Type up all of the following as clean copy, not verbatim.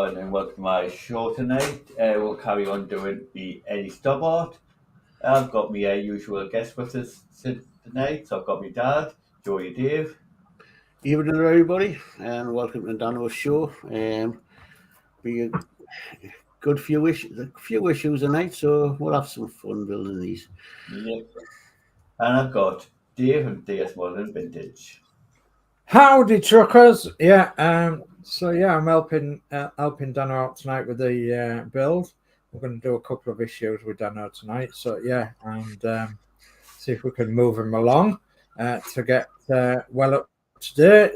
And welcome to my show tonight. We'll carry on doing the Eddie Stobart. I've got my usual guest with us tonight. So I've got my dad, Joey Dave. Evening, everybody, and welcome to Dano's show. Be a good few issues tonight, so we'll have some fun building these. Yep. And I've got Dave and DS Modern Vintage. Howdy, truckers! I'm helping Dano out tonight with the build. We're going to do a couple of issues with Dano tonight. And see if we can move him along to get well up to date.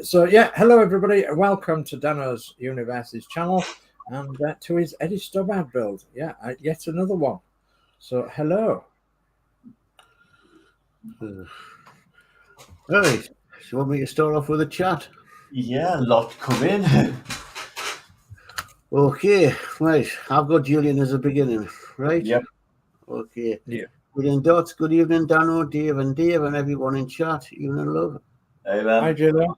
Hello everybody, welcome to Dano's Universes channel and to his Eddie Stobart build. Yet another one. So hello. Right. You want me to start off with a chat? Yeah, a lot to come in. Okay, right. I've got Julian as a beginning, right? Yep. Okay. Yeah. Good evening, Dots. Good evening, Dano, Dave, and everyone in chat. Evening, love. Hey, man. Hi, Julian.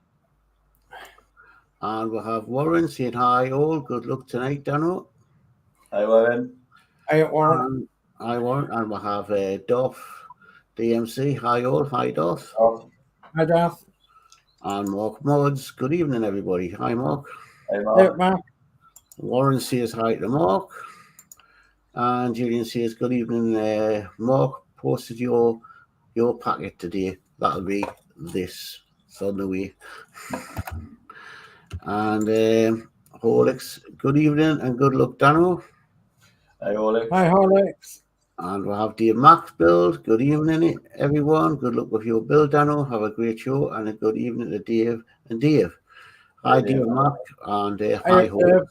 And we'll have Warren saying hi, all. Good luck tonight, Dano. Hi, Warren. Hi, Warren. Hi, Warren. And we'll have Doff, DMC. Hi, all. Hi, Doff. Hi, Darth. And Mark Mods. Good evening, everybody. Hi, Mark. Hey, Mark. Hey, Mark. Warren says hi to Mark. And Julian says good evening. Mark posted your packet today. That'll be this. It's on the way. And Holix, good evening and good luck, Dano. Hi, Holix. Hi, Holix. And we'll have Dave Max build. Good evening, everyone. Good luck with your build, Dano. Have a great show and a good evening to Dave and Dave. Hi, Dave Max, and hi, Holix.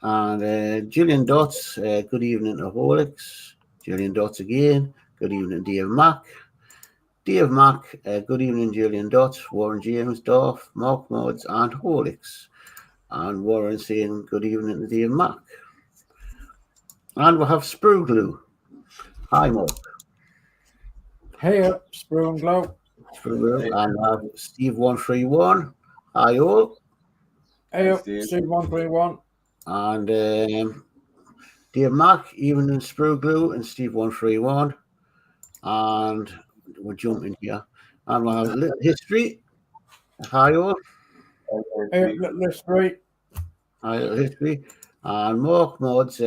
And Julian Dots, good evening to Holix. Julian Dots again. Good evening, Dave Mack. Dave Mack, good evening, Julian Dots, Warren James, Dorf, Mark Mods, and Holix. And Warren saying good evening to Dave Mack. And we'll have Sprue Glue. Hi, Mark. Hey up, Sprue and Glow. Sprue Glue. And we'll have Steve131. Hi, all. Hey up, Steve131. And Dave Mack, evening, Sprue Glue, and Steve131. And we'll jump in here. And we'll have a little history. Hi, all. Hey up, little history. Hi, little history. And Mark Mods.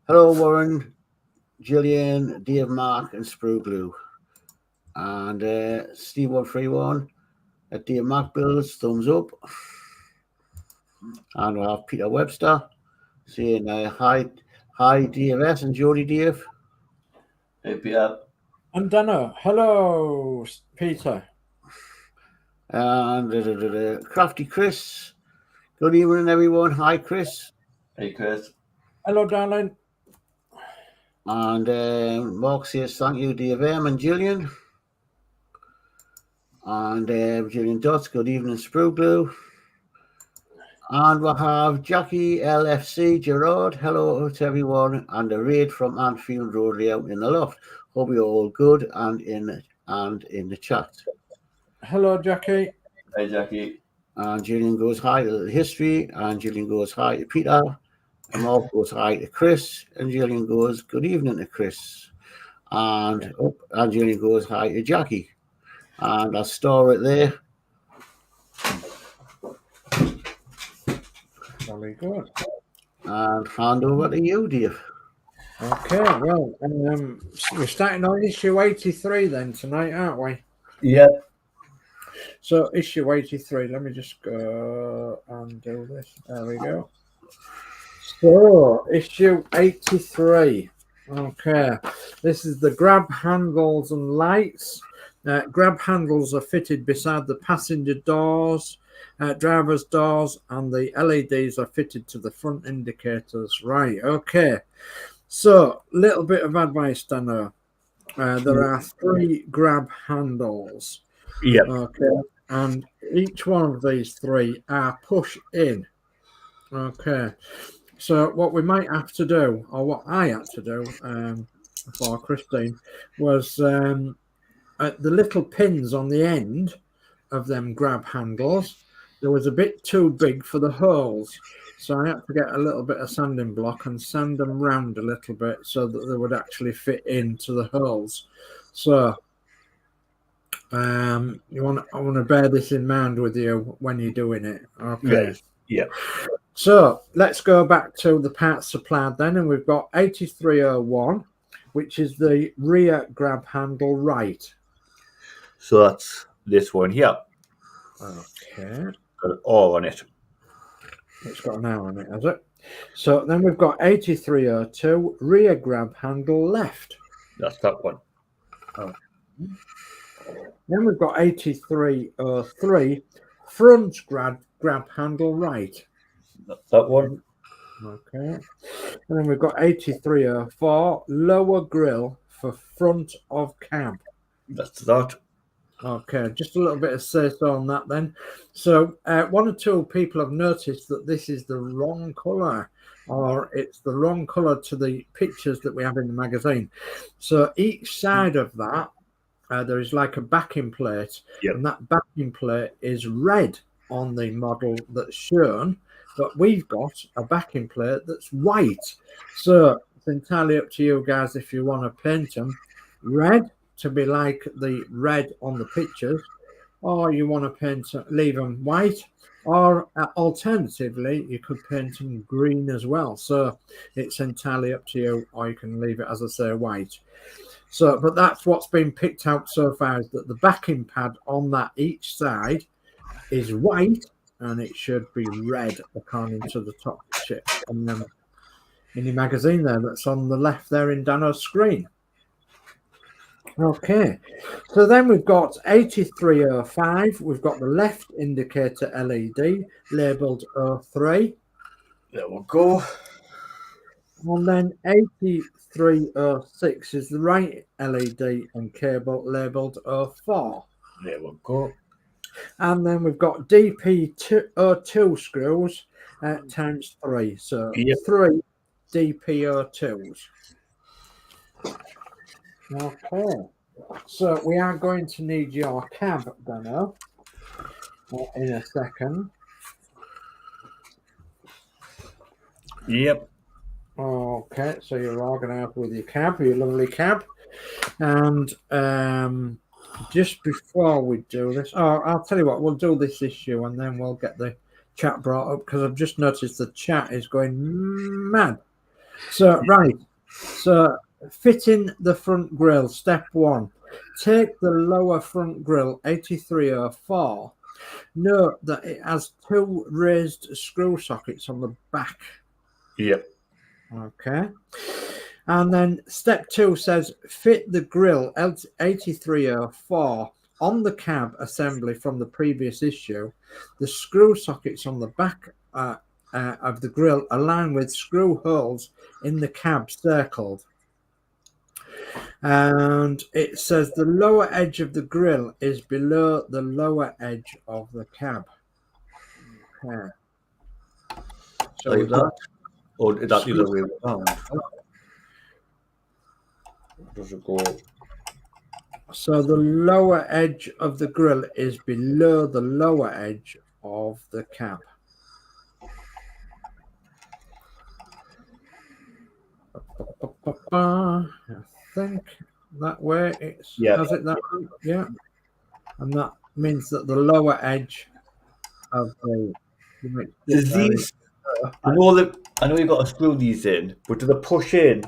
Hello, Warren, Gillian, Dave Mark, and Sprue Glue. And Steve131 at Dave Mark Builds, thumbs up. And we'll have Peter Webster saying hi, DFS and Jody Dave. Hey, Peter. And Dano. Hello, Peter. And Crafty Chris. Good evening, everyone. Hi, Chris. Hey, Chris. Hello, darling. And Mark says thank you, Dave M and Gillian. And Gillian Dots, good evening, Sprue Glue. And we'll have Jackie LFC Gerard. Hello to everyone. And a raid from Anfield Road layout in the loft. Hope you're all good and in the chat. Hello, Jackie. Hey, Jackie. And Gillian goes hi to the history. And Gillian goes hi to Peter. And Mark goes hi to Chris. And Gillian goes good evening to Chris. And Gillian goes hi to Jackie. And I'll store it there. Very good. And hand over to you, Dave. Okay, well, we're starting on issue 83 then tonight, aren't we? Yeah. So issue 83, let me just go and do this. There we go. So issue 83. Okay, this is the grab handles and lights. Grab handles are fitted beside the passenger doors, driver's doors, and the LEDs are fitted to the front indicators. Right, okay. So, little bit of advice, Dano. There are 3 grab handles. Yep. Okay, and each one of these 3 are push in. Okay, so what we might have to do, or what I had to do for Christine, was the little pins on the end of them grab handles there was a bit too big for the holes. So I had to get a little bit of sanding block and sand them round a little bit so that they would actually fit into the holes. So I want to bear this in mind with you when you're doing it. Okay. Right. Yeah. So let's go back to the parts supplied then, and we've got 8301, which is the rear grab handle right. So that's this one here. Okay. Got an R on it. It's got an hour on it, has it? So then we've got 8302, rear grab handle left. That's that one. Then we've got 8303, front grab handle right. That's that one. Okay. And then we've got 8304, lower grill for front of cab. That's that. Okay, just a little bit of say-so on that then. So one or two people have noticed that this is the wrong colour, or it's the wrong colour to the pictures that we have in the magazine. So each side of that, there is like a backing plate, Yep. and that backing plate is red on the model that's shown, but we've got a backing plate that's white. So it's entirely up to you guys if you want to paint them red to be like the red on the pictures, or you want to leave them white, or alternatively you could paint them green as well. So it's entirely up to you, or you can leave it, as I say, white. So but that's what's been picked out so far, is that the backing pad on that each side is white and it should be red according to the top chip and then in your magazine there that's on the left there in Dano's screen. Okay, so then we've got 8305. We've got the left indicator LED labelled 03. There we go. And then 8306 is the right LED and cable labelled 04. There we go. And then we've got DP02 screws times 3. So Yep. 3 DP02s. Okay, so we are going to need your cab, Dano, in a second. Yep. Okay, so you're organised with your cab, your lovely cab. And just before we do this, I'll tell you what, we'll do this issue and then we'll get the chat brought up, because I've just noticed the chat is going mad. So, right, so fitting the front grille, step 1. Take the lower front grille, 8304. Note that it has 2 raised screw sockets on the back. Yep. Okay. And then step 2 says fit the grille 8304 on the cab assembly from the previous issue. The screw sockets on the back of the grille align with screw holes in the cab circled. And it says the lower edge of the grille is below the lower edge of the cab. Okay. Like that? Or is that the other way around? Does it go? So the lower edge of the grille is below the lower edge of the cab. I think that way it's has it that way? Yeah. And that means that the lower edge of the These, I know you've got to screw these in, but do they push in,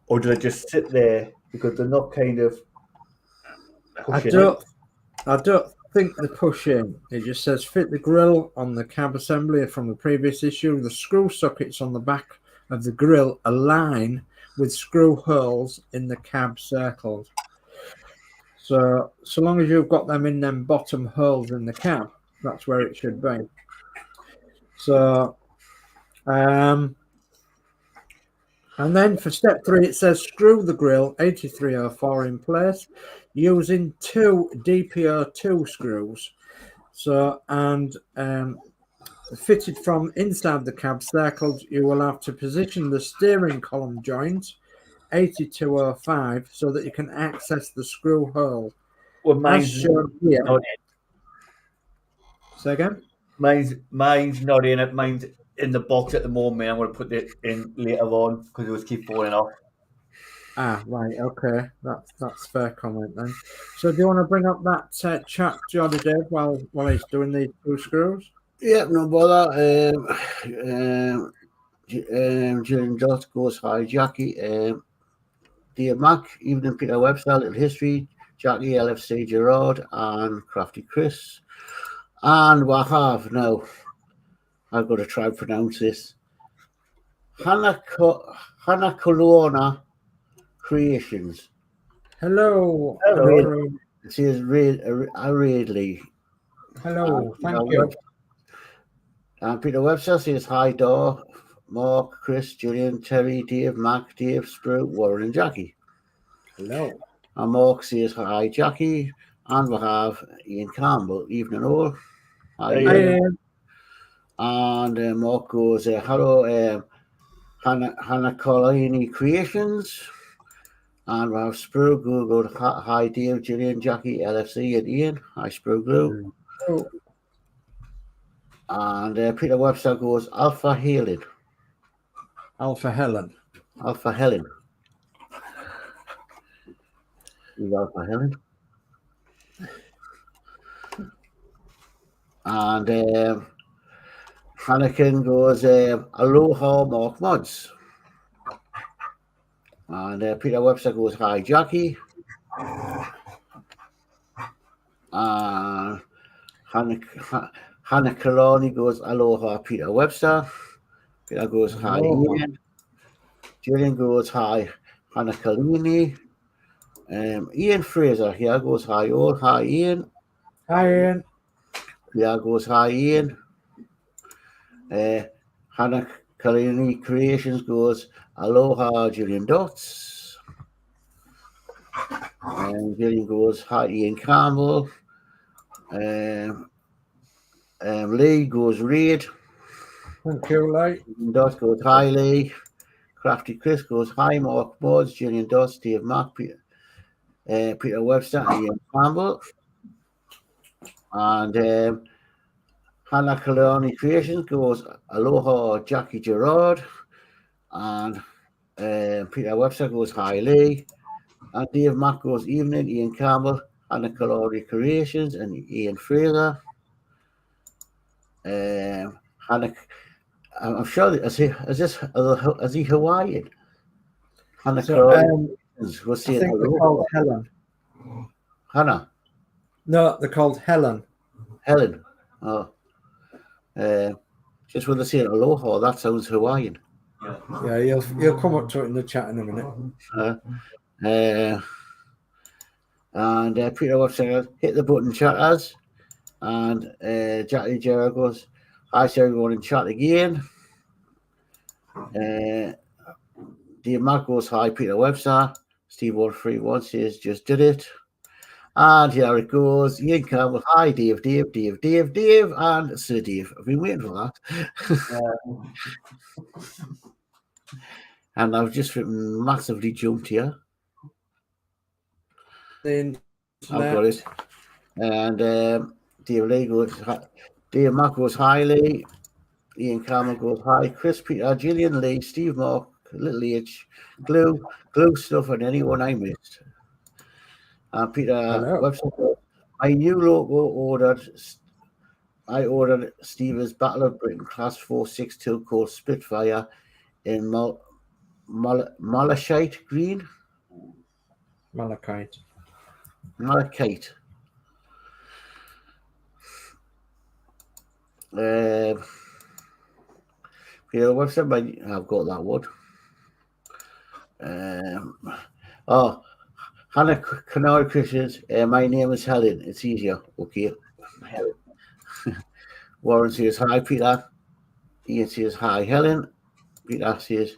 or do they just sit there because they're not kind of pushing I don't think they push in. It just says fit the grille on the cab assembly from the previous issue. The screw sockets on the back of the grille align with screw holes in the cab circles. So long as you've got them in them bottom holes in the cab, that's where it should be. So and then for step 3 it says screw the grille 8304 in place using 2 DP02 screws. So and fitted from inside the cab circles, you will have to position the steering column joint 8205 so that you can access the screw hole. Well, mine's as shown here. Say again? Mine's not in it. Mine's in the box at the moment. I'm going to put it in later on because it was keep falling off. Ah, right, okay. That's fair comment then. So do you want to bring up that chat, Johnny Dave, while he's doing these two screws? Yeah, no bother. Julian Dot goes, hi, Jackie. Dear Mac, Evening Peter Webster, Little History, Jackie, LFC Gerard, and Crafty Chris. And we have now, I've got to try and pronounce this, Hannah Colonna Creations. Hello. Hello. It says Ridley. Hello, thank you. And Peter Webster says hi, Dor, Mark, Chris, Julian, Terry, Dave, Mac, Dave, Sprue, Warren, and Jackie. Hello. And Mark says hi, Jackie. And we have Ian Campbell, evening all. Hi, Ian. And Mark goes, hello, Hannah Colini Creations. And we have Sprue Glue, hi, Dave, Julian, Jackie, LFC, and Ian. Hi, Sprue Glue. Oh. And Peter Webster goes, Alpha Helen. Alpha Helen. Alpha Helen. Is Alpha Helen. And Hanneken goes, Aloha Mark Mods. And Peter Webster goes, hi, Jackie. And Hannah Kalani goes, aloha, Peter Webster. Peter goes, hi, Ian. Julian goes, hi, Hannah Kalini. Ian Fraser here goes, hi, all. Hi, Ian. Hi, Ian. Here goes, hi, Ian. Hannah Kalini Creations goes, aloha, Julian Dots. And Julian goes, hi, Ian Campbell. Lee goes, Reid. Thank you, Lee. Dots goes, hi, Lee. Crafty Chris goes, hi, Mark Mods, Julian Dots, Steve Mack, Peter Webster, and Ian Campbell. And Hannah Kalani Creations goes, aloha, Jackie Gerard. And Peter Webster goes, hi, Lee. And Dave Mack goes, evening, Ian Campbell, Hannah Kalani Creations, and Ian Fraser. Hannah, I'm sure, is he Hawaiian? Hannah Kalani was I think they're called Helen. Hannah? No, they're called Helen. Helen. Oh. Just when they say aloha, that sounds Hawaiian. Yeah, you'll come up to it in the chat in a minute. And Peter Webster hit the button, chatters. And Jackie Gerard goes, hi to everyone in chat again. Dave Mack goes, hi, Peter Webster. Steve 131 says, just did it. And here it goes. Ian Campbell, hi, Dave, and Sir Dave. I've been waiting for that. And I've just massively jumped here. I've got it. And Dave Mack goes, hi, Lee. Ian Campbell goes, hi, Chris, Peter, Gillian, Lee, Steve Mark, Little H, Glue Stuff, and anyone I missed. Peter Webster, my new logo I ordered Steve's Battle of Britain Class 462 called Spitfire in Malachite green. Malachite. Peter Webster, I've got that one. Hannah Canard Christians, my name is Helen. It's easier. Okay. Helen. Warren says, hi, Peter. Ian says, hi, Helen. Peter says,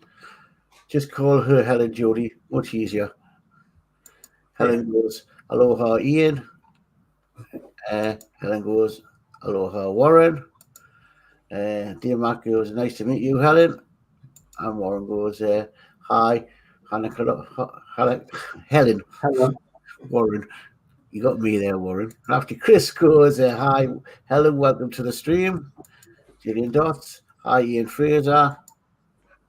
just call her Helen Jody. Much easier. Helen goes, aloha, Ian. Helen goes, aloha, Warren. Dear Mac goes, nice to meet you, Helen. And Warren goes, hi, Helen. Warren. You got me there, Warren. After Chris goes, hi, Helen, welcome to the stream. Gillian Dots, hi, Ian Fraser.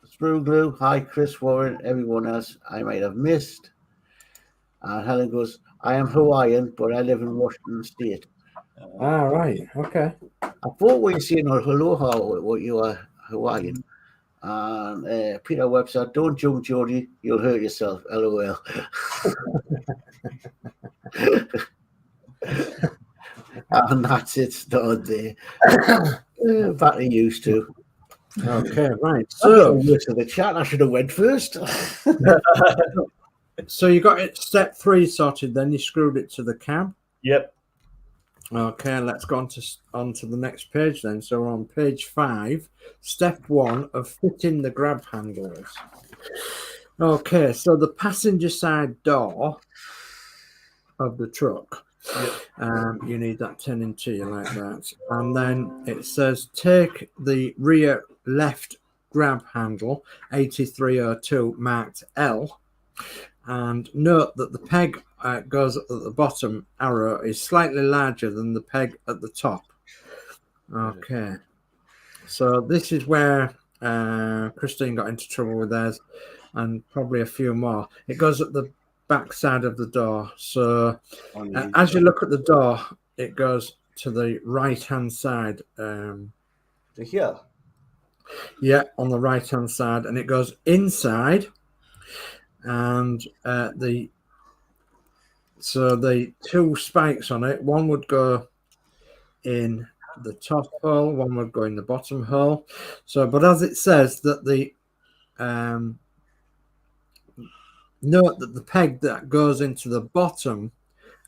Sprue Glue, hi, Chris, Warren, everyone else I might have missed. And Helen goes, I am Hawaiian, but I live in Washington State. Right. Okay. I thought when you saying aloha, what you are Hawaiian. And Peter Webster, don't jump, Jody, you'll hurt yourself. LOL. And that's it, done there. Back to used to. Okay. Right. So, So, the chat, I should have went first. so you got it step 3 sorted. Then you screwed it to the cab. Yep. Okay, let's go on to the next page then. So we're on page 5, step 1 of fitting the grab handles. Okay, so the passenger side door of the truck, you need that turning to you like that. And then it says take the rear left grab handle 8302 marked L, and note that the peg goes at the bottom arrow is slightly larger than the peg at the top. Okay, so this is where Christine got into trouble with theirs, and probably a few more. It goes at the back side of the door. So as you look at the door, it goes to the right hand side. To here. Yeah, on the right hand side, and it goes inside. And the 2 spikes on it, one would go in the top hole, one would go in the bottom hole. So, but as it says that the note that the peg that goes into the bottom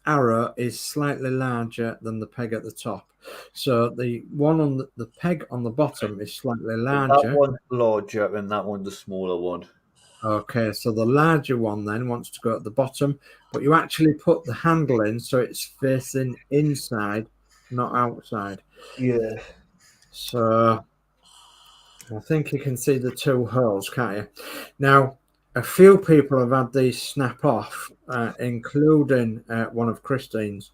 arrow is slightly larger than the peg at the top. So the one on the peg on the bottom is slightly larger. That one's larger and that one's the smaller one. Okay, so the larger one then wants to go at the bottom, but you actually put the handle in so it's facing inside, not outside. Yeah. So I think you can see the 2 holes, can't you? Now, a few people have had these snap off, including one of Christine's.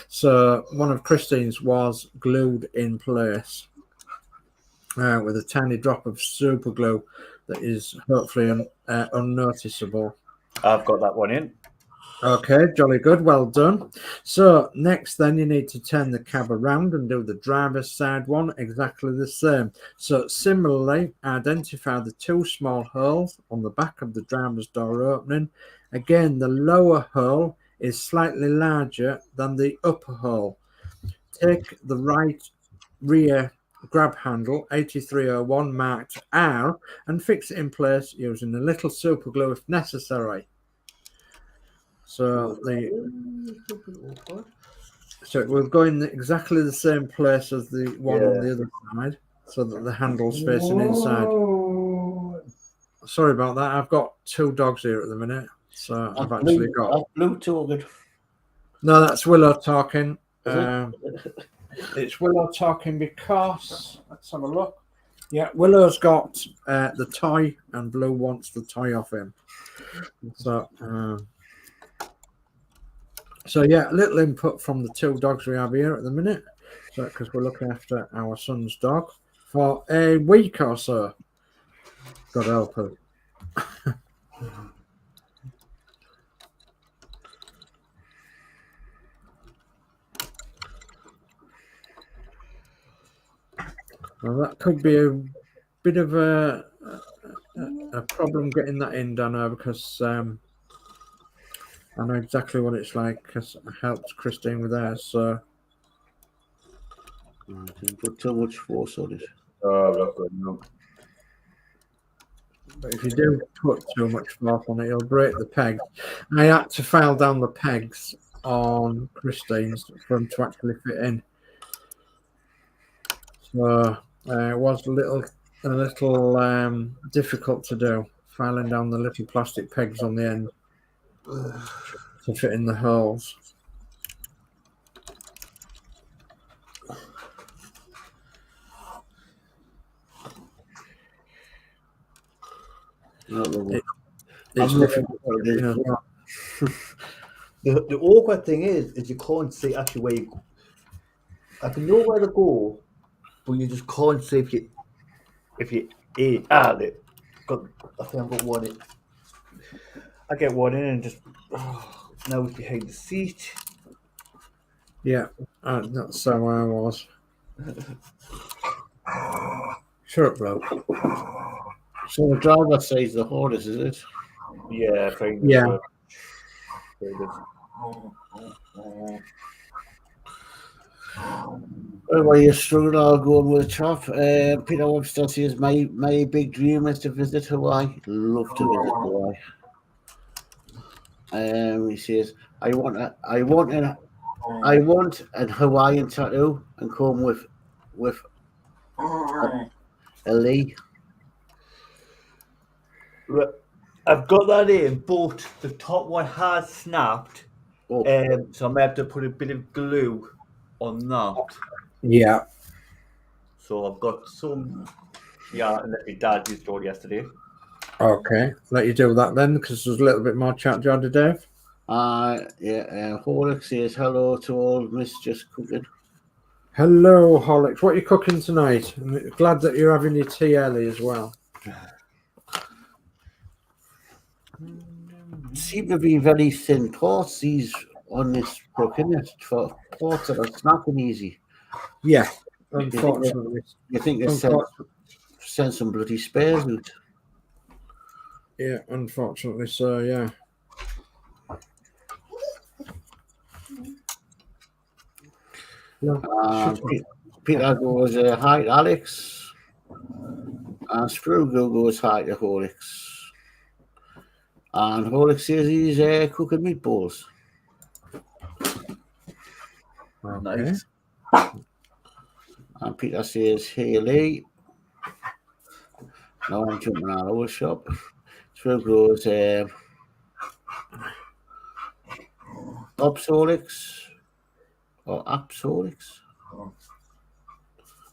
So one of Christine's was glued in place with a tiny drop of super glue that is hopefully unnoticeable. I've got that one in. Okay, jolly good, well done. So next then you need to turn the cab around and do the driver's side one exactly the same. So similarly, identify the 2 small holes on the back of the driver's door opening. Again, the lower hole is slightly larger than the upper hole. Take the right rear grab handle 8301 marked R and fix it in place using a little super glue if necessary. So it will go in exactly the same place as the one on the other side, so that the handle's facing inside. Sorry about that. I've got 2 dogs here at the minute, so I've actually got Blue talking. No, that's Willow talking. It's Willow talking because let's have a look. Yeah, Willow's got the toy, and Blue wants the toy off him. So yeah, a little input from the 2 dogs we have here at the minute. So because we're looking after our son's dog for a week or so. God help us. Well, that could be a bit of a problem getting that in, Dano, because I know exactly what it's like because I helped Christine with hers. So I didn't put too much force on it. but if you do put too much force on it, you'll break the pegs. I had to file down the pegs on Christine's for them to actually fit in. So it was a little difficult to do, filing down the little plastic pegs on the end to fit in the holes. It's difficult as well. The awkward thing is you can't see actually where you. I can know where to go, but you just can't see if you aim. There. I think I've got one in. I get one in and just now it's behind the seat. Yeah, that's how I was. Shut up, bro. So the driver says the hardest, is it? Yeah, fine. Yeah. Well, you struggle, I'll go on with the top. Peter Webster says, my big dream is to visit Hawaii. Love to visit Hawaii. He says, I want a Hawaiian tattoo and come with a Lee. I've got that in, but the top one has snapped. Oh, So I may have to put a bit of glue on that. Yeah. So I've got some. Yeah, and let my dad used it yesterday. Okay. Let you do that then, because there's a little bit more chat, John, to Dave. Horlick says hello to all Miss Just Cooking. Hello, Horlicks. What are you cooking tonight? I'm glad that you're having your tea early as well. Seem to be very thin parts, these on this book, isn't it? For parts that are snapping easy. Yeah, unfortunately. You think they send some bloody spares out? Yeah, unfortunately so, yeah. Peter goes, hi, Alex. And Sprugo goes, hi to Horlicks. And Horlicks says he's cooking meatballs. Nice. And Peter says, hey, Lee. Now I'm jumping out of the shop. Sprugo goes, Ops Horlicks. Or Apps Horlicks.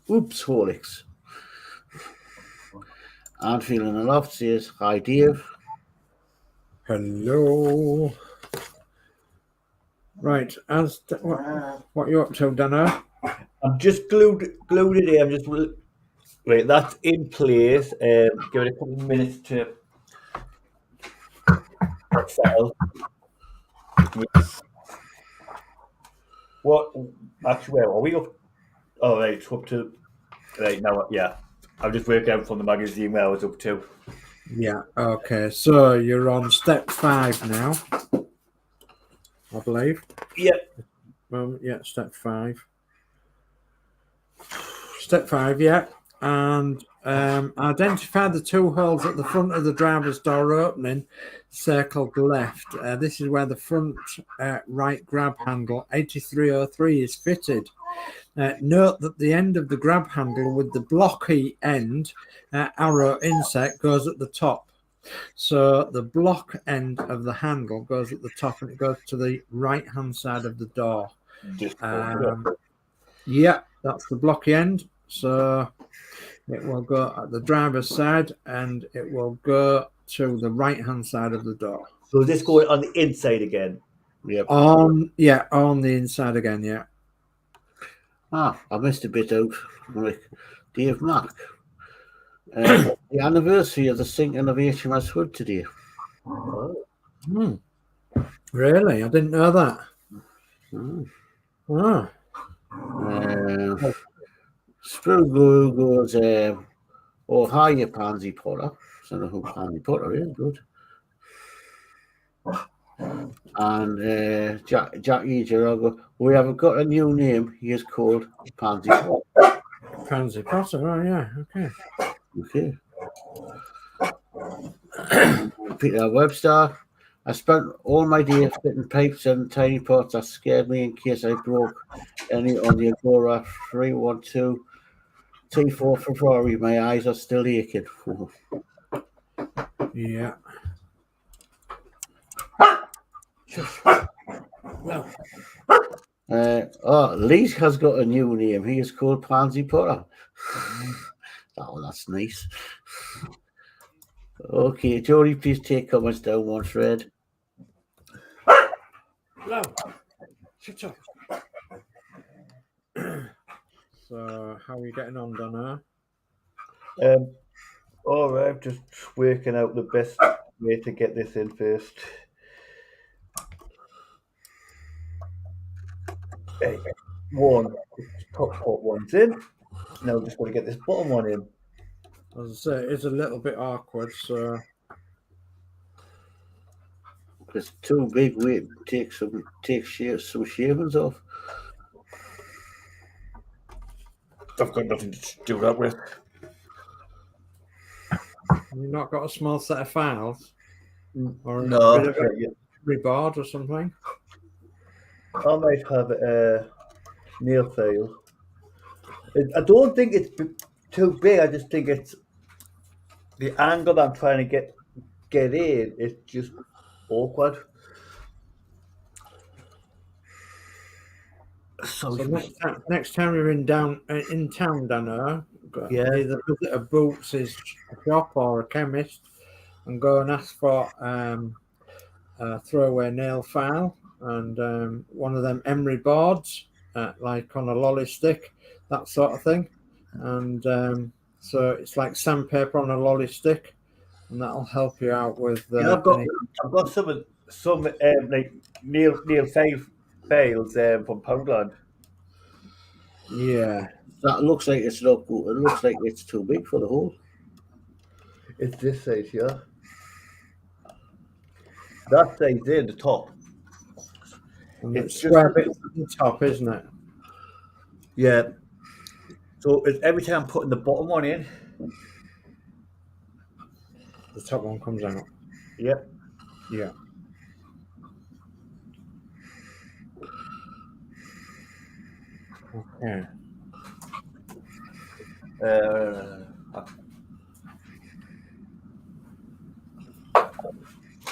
Oops Horlicks. And Feeling Aloft says, hi, Dave. Hello. Right, what are you up to, Dano? I'm just glued it in. I'm just right. That's in place. Give it a couple of minutes to settle. What? Actually, where are we up? Oh, right, it's up to right now. Yeah, I'm just working out from the magazine where I was up to. Yeah, okay. So you're on step 5 now, I believe. Yep. Yeah, step 5. Step 5, yeah. And identify the 2 holes at the front of the driver's door opening, circled left. This is where the front right grab handle 8303 is fitted. Note that the end of the grab handle with the blocky end arrow inset goes at the top. So the block end of the handle goes at the top and it goes to the right hand side of the door. Yeah, that's the blocky end. So it will go at the driver's side and it will go to the right hand side of the door. So this going on the inside again? Yep. On the inside again, yeah. I missed a bit out. Like Dave Mack. The anniversary of the sinking of HMS Hood today. Oh. Really? I didn't know that. Oh. Sprugo goes, oh, hi, you Pansy Potter. I don't know who Pansy Potter is, good. And Jackie Gerardo, we haven't got a new name. He is called Pansy Potter. Pansy Potter, oh yeah, okay. Peter Webster, I spent all my day fitting pipes and tiny pots that scared me in case I broke any on the Agora 312 T4 Ferrari. My eyes are still aching. Yeah. Lee has got a new name. He is called Pansy Potter. Oh, that's nice. Okay, Jody, please take comments down one thread. No. Shut up. So, how are you getting on, Donna? All right, just working out the best way to get this in first. Hey, one, top one's in. Now I'm just going to get this bottom one in. As I say, it's a little bit awkward, so It's too big. Wait, some shavings off. I've got nothing to do that with. you've not got a small set of files or a No, bit of a board or something. I might have a nail file. I don't think it's too big. I just think it's the angle I'm trying to get in. It's just awkward. So So next time you're in town, Dana, yeah, either visit a Boots' shop or a chemist, and go and ask for a throwaway nail file and one of them emery boards, like on a lolly stick, that sort of thing. And so it's like sandpaper on a lolly stick, and that'll help you out with yeah. any. I've got some like nail files from Poundland. Yeah, That looks like it's not good. It looks like it's too big for the hole. It's this size here. That size there, the top. and It's it's just square bit at the top, isn't it? yeah. So it's every time I'm putting the bottom one in. The top one comes out. Yep. Yeah. Okay.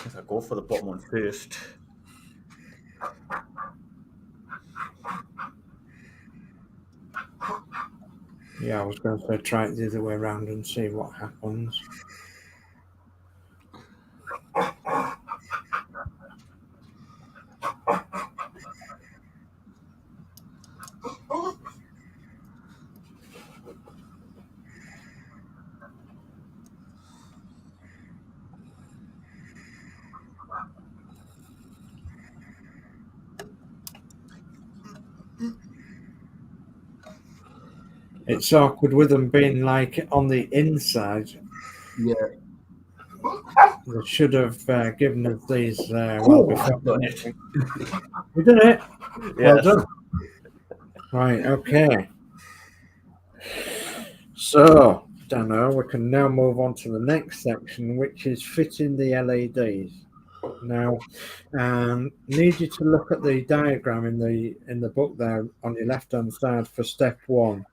If I go for the bottom one first. Yeah, I was going to say try it the other way around and see what happens. It's awkward with them being like on the inside. Yeah. They should have given us these well Oh, before. I've done it. We did it. Well Yes. done. Right, okay. So, Dano, we can now move on to the next section, which is fitting the LEDs. Now, need you to look at the diagram in the book there on your left-hand side for step 1.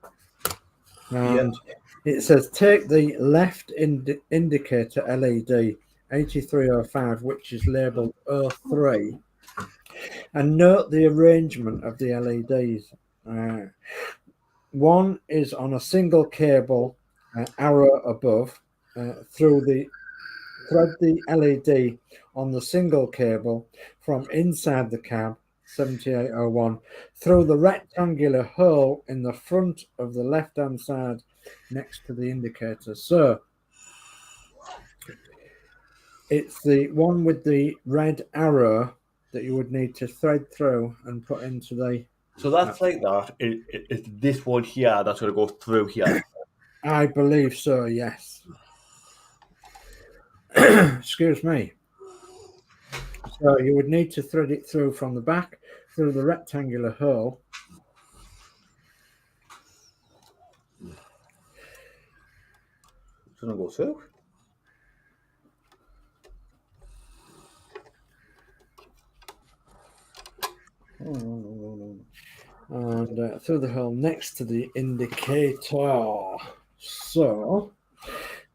And it says take the left indicator LED 8305, which is labeled 03, and note the arrangement of the LEDs. One is on a single cable, arrow above, through the thread the LED on the single cable from inside the cab 7801 through the rectangular hole in the front of the left hand side next to the indicator. So it's the one with the red arrow that you would need to thread through and put into the. So that's like that. It's this one here that's going to go through here. I believe so, yes. Excuse me. So you would need to thread it through from the back through the rectangular hole. It's going to go through. And through the hole next to the indicator. So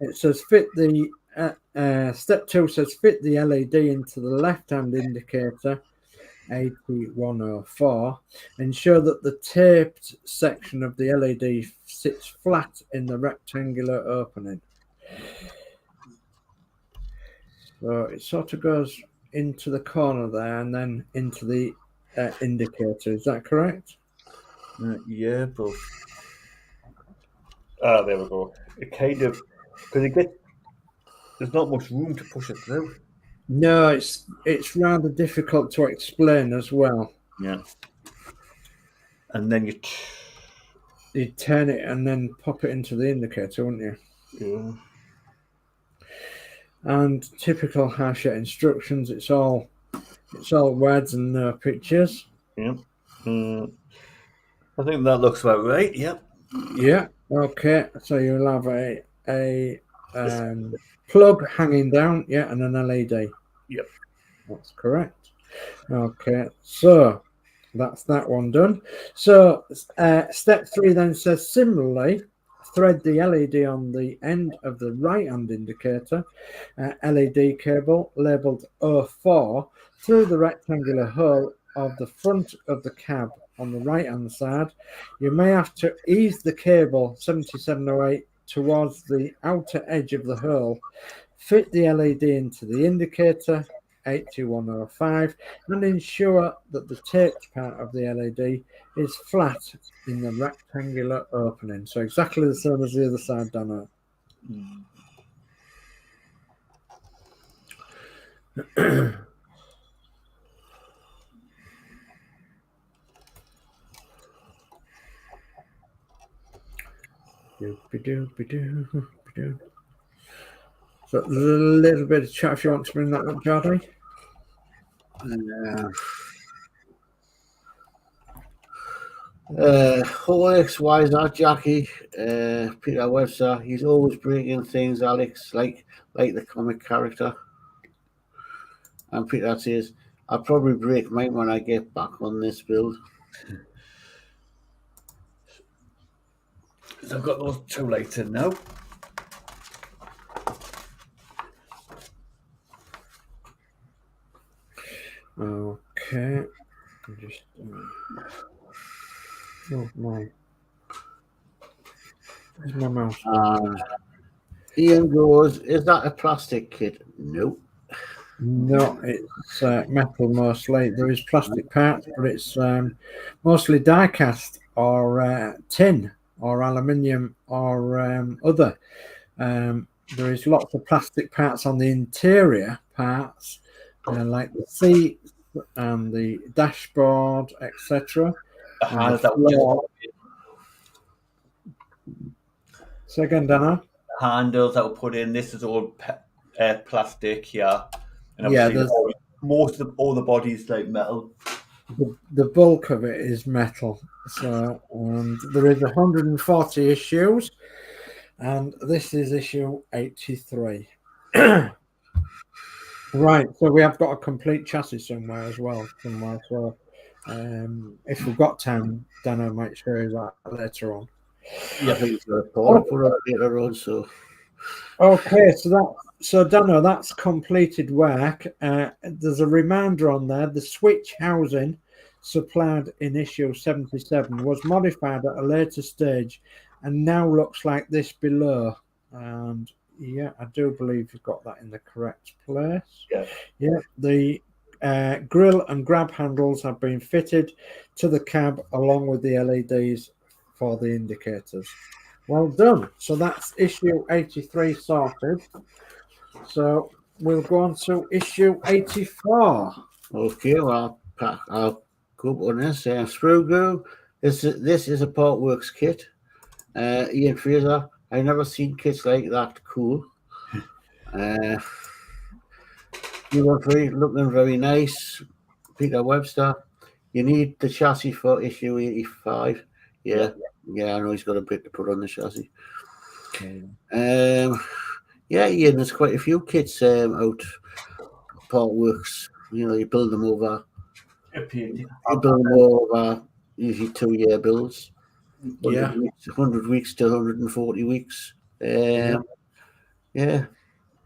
it says fit the step 2 says fit the LED into the left-hand indicator 8104. Ensure that the taped section of the LED sits flat in the rectangular opening. So it sort of goes into the corner there and then into the indicator. Is that correct? Yeah, but there we go. It kind of because there's not much room to push it through. No, it's rather difficult to explain as well. Yeah, and then You turn it and then pop it into the indicator, wouldn't you? yeah. And typical Hachette instructions, it's all words and no pictures. Yep. I think that looks about right. Yep. Yeah. Okay. So you'll have a plug hanging down, yeah, and an LED. Yep. That's correct. Okay. So that's that one done. So step 3 then says similarly, thread the LED on the end of the right hand indicator LED cable labeled O4 through the rectangular hole of the front of the cab on the right hand side. You may have to ease the cable 7708 towards the outer edge of the hole, fit the LED into the indicator 82105 and ensure that the taped part of the LED is flat in the rectangular opening. So exactly the same as the other side, Dano. So there's a little bit of chat if you want to bring that up, Jardy. Alex, why is that Jackie? Peter Webster, he's always breaking things, Alex, like the comic character. And Peter says, I'll probably break mine when I get back on this build. So I've got those 2 lights in now. Okay. Just oh my. Where's my mouse? Ian goes, is that a plastic kit? Nope. No, it's metal mostly. There is plastic parts, but it's mostly die cast or tin or aluminium or other. There is lots of plastic parts on the interior parts, like the seat and the dashboard, etc. The handles that So again, Dana. handles that were put in. This is all plastic here, and Yeah, obviously most of all the body's like metal. The bulk of it is metal. So there is 140 issues, and this is issue 83. Right, so we have got a complete chassis somewhere as well. So if we've got time, Dano might show you that later on. Yeah, I think it's a report for it later on. So okay, so Dano, that's completed work. There's a reminder on there. The switch housing supplied in issue 77 was modified at a later stage and now looks like this below. And yeah, I do believe you've got that in the correct place. Yeah, the grill and grab handles have been fitted to the cab along with the LEDs for the indicators. Well done. So that's issue 83 sorted. So we'll go on to issue 84. Okay, well, I'll go on this. Screw glue. This is a Portworx kit. Ian Fraser, I've never seen kits like that. Cool. Looking very nice. Peter Webster, you need the chassis for issue 85. Yeah, I know he's got a bit to put on the chassis. Okay. Yeah, Ian, there's quite a few kits out. Portworx, you build them over. You build them over usually 2-year builds. 100 weeks to 140 weeks. Yeah,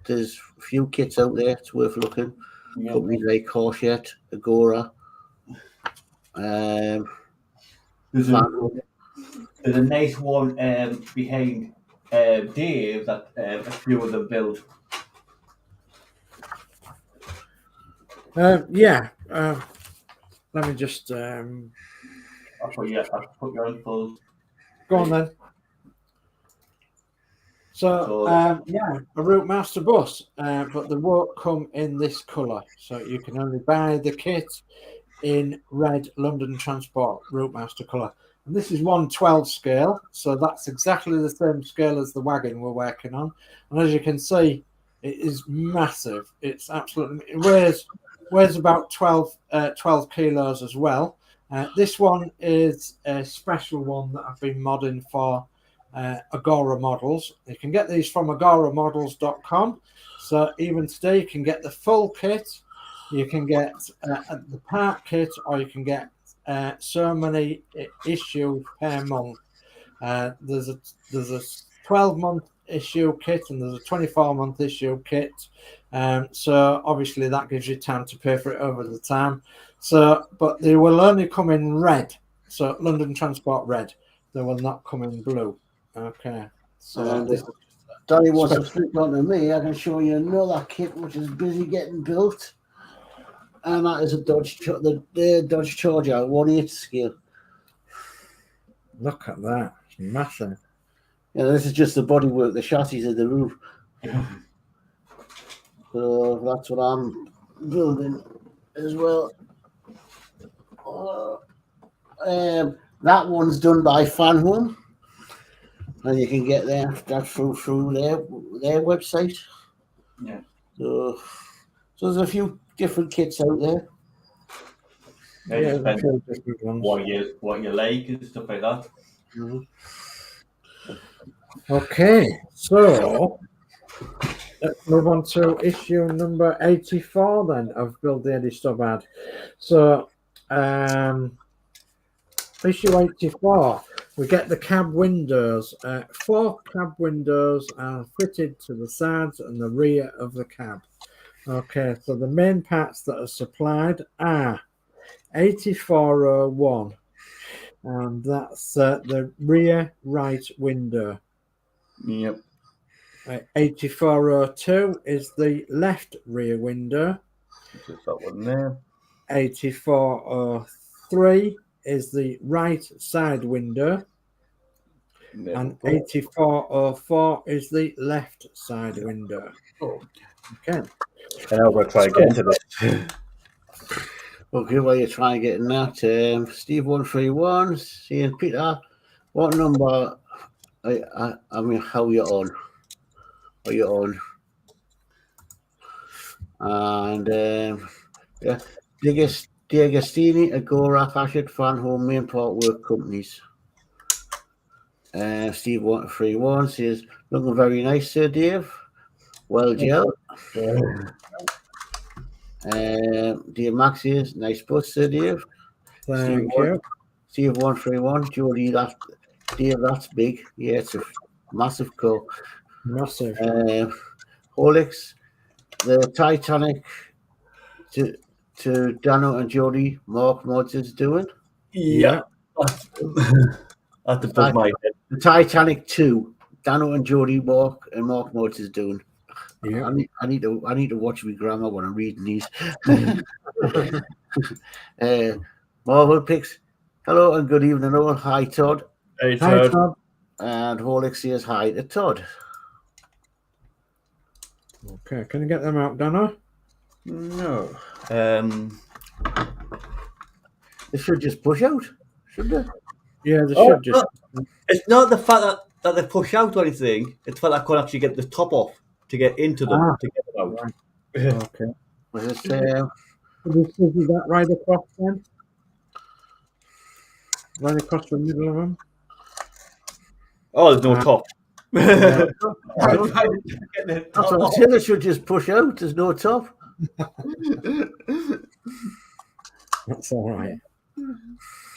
there's a few kits out there. It's worth looking. Companies like Hachette, Agora. There's a nice one behind Dave that a few of them build. Yeah. Let me just I'll put you on full. go on then. So, yeah, a Route Master bus, but they won't come in this colour. So you can only buy the kit in red London Transport Route Master colour. And this is 1/12 scale, so that's exactly the same scale as the wagon we're working on. And as you can see, it is massive. It's absolutely, it weighs about 12 kilos as well. This one is a special one that I've been modding for Agora models. You can get these from agoramodels.com. So even today, you can get the full kit. You can get the part kit, or you can get so many issues per month. There's a 12-month issue kit and there's a 24-month issue kit. So obviously that gives you time to pay for it over the time. So, but they will only come in red. So London Transport red. They will not come in blue. Okay. So and Danny wants to flick onto me. I can show you another kit which is busy getting built. And that is a Dodge Charger 1/8 scale. Look at that. It's massive. Yeah, this is just the bodywork, the chassis of the roof. So that's what I'm building as well. That one's done by Fan Home, and you can get that through their website. Yeah. So there's a few different kits out there. Yeah, what you like and stuff like that. Mm-hmm. Okay, so let's move on to issue number 84 then of Build the Eddie Stobart. So issue 84, we get the cab windows. 4 cab windows are fitted to the sides and the rear of the cab. Okay, so the main parts that are supplied are 8401, and that's the rear right window. Yep. 8402 is the left rear window. Just that one there. 8403 is the right side window. There And 8404 is the left side window. Okay. And I'm going to try and get into this. Okay, while you're trying to get in that, Steve 131 saying, Peter, what number? I mean, how you on? Are you on? And yeah, D'Agostini, Agora, Hachette, Fan Home, Main Part Work Companies. Steve 131 says, looking very nice, Sir Dave. Well, Joe. Dave Max says, nice bus, Sir Dave. Thank you. Steve 131, Jody, Dave, that's big. Yeah, it's a massive car. Massive. Holix, the Titanic to Dano and Jody, Mark Mods is doing. Yeah. That's above my head. The Titanic 2, Dano and Jody, Mark Mods is doing. Yeah. I need to watch my grammar when I'm reading these. Marvel picks. Hello and good evening, all. Hi, Todd. Hey, Hi, Todd. Todd. And Holix says hi to Todd. Okay, can you get them out, Dano? No. They should just push out, shouldn't they? Yeah, they should just. It's not the fact that they push out or anything. It's the fact that I can't actually get the top off to get into them to get them out. Okay. Was it, Could you see that right across then? Right across the middle of them? Oh, there's no top. That's what I'm saying. They should just push out. There's no top. That's all right.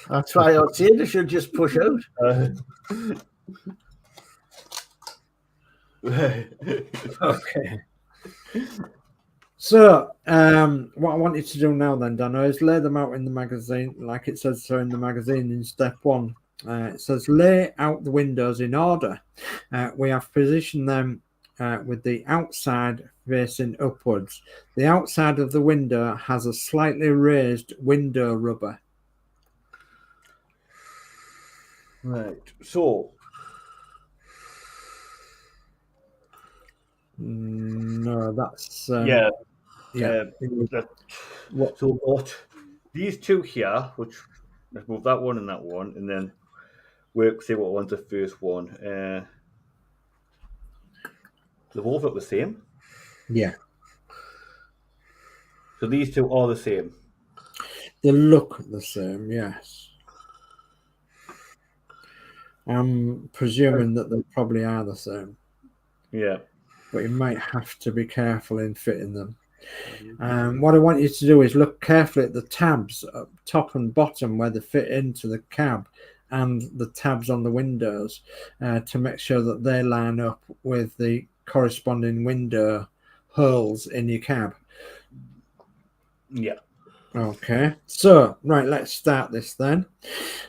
That's why I'm saying they should just push out. Okay. So, what I want you to do now then, Dano, is lay them out in the magazine, like it says so in the magazine in step 1. It says lay out the windows in order. We have positioned them with the outside facing upwards. The outside of the window has a slightly raised window rubber. Right. So No, that's yeah. yeah. What? So we've got these two here, which let's move that one and that one, and then work see what one's the first one. They both look the same. Yeah, So these two are the same. they look the same. Yes, I'm presuming that they probably are the same, Yeah. but you might have to be careful in fitting them. What I want you to do is look carefully at the tabs up top and bottom where they fit into the cab, and the tabs on the windows to make sure that they line up with the corresponding window holes in your cab. Yeah. Okay, so right, let's start this then.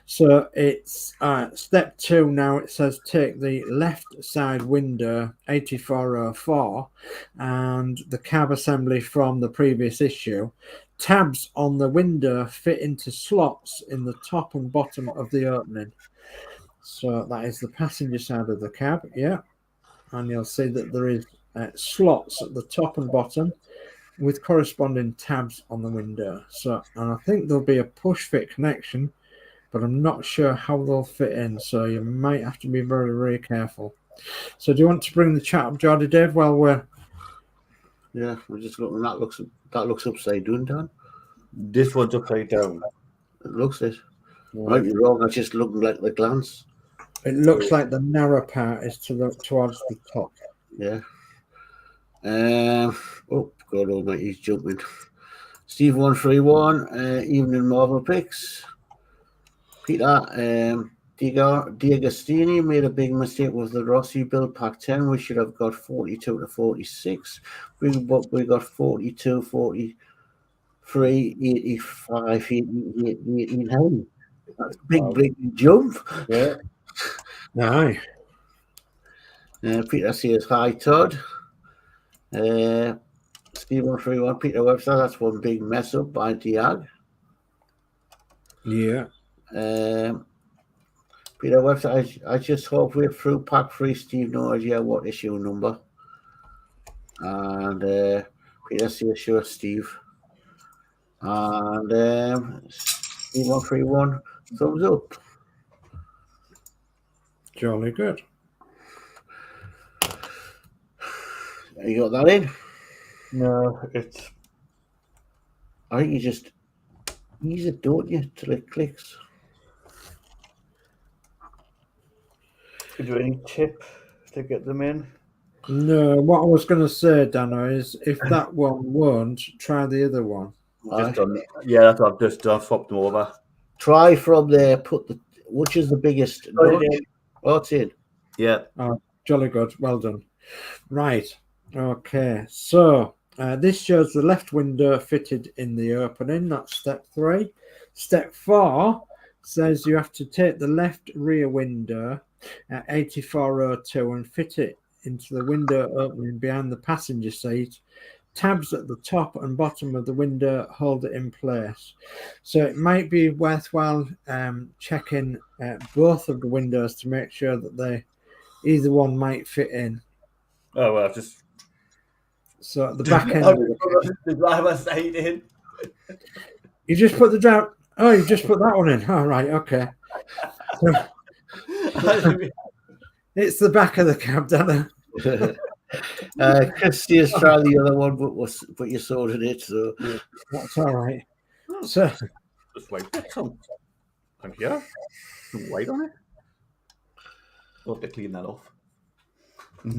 So it's step 2 now. It says take the left side window 8404 and the cab assembly from the previous issue. Tabs on the window fit into slots in the top and bottom of the opening. So that is the passenger side of the cab, yeah. And you'll see that there is slots at the top and bottom with corresponding tabs on the window. So, and I think there'll be a push fit connection, but I'm not sure how they'll fit in. So you might have to be very, very careful. So do you want to bring the chat up, Jordy Dave, while we're... Yeah, we're just looking. That looks upside down, Dan. This one's upside down. It looks it. Might be wrong. I just looking like the glance. It looks like the narrow part is towards the top. Yeah. Oh God Almighty, he's jumping. Steve 131. Evening Marvel picks. Peter. D'Agostini made a big mistake with the Rossi build pack 10. We should have got 42 to 46. We got 42, 43, 85, 89. That's a big jump. Yeah. Aye. Peter says hi, Todd. Steve 131, Peter Webster. That's one big mess up by Diag. Yeah. Peter Webster, I just hope we're through pack 3. Steve knows what issue number. And Peter says sure, Steve. And Steve 131, thumbs up. Jolly good. You got that in? No, it's. I think you just use it, don't you, till it clicks. Is there any tip to get them in? No, what I was going to say, Dano, is if that one won't, try the other one. Just done. Yeah, that's what I've just done. Swapped them over. Try from there. Which is the biggest? Oh, it's in. Yeah. Oh, jolly good. Well done. Right. Okay. So this shows the left window fitted in the opening. That's step 3. Step 4 says you have to take the left rear window at 8402 and fit it into the window opening behind the passenger seat. Tabs at the top and bottom of the window hold it in place. So it might be worthwhile checking both of the windows to make sure that either one might fit in. Oh well, just. So at the back end, the driver side in. you just put the drive. Oh, you just put that one in. All right, okay. So, it's the back of the cab, Dana. Christian's tried the other one, but you sorted it, so That's all right. So just like some. I'm here. Some white on it. We'll have to clean that off.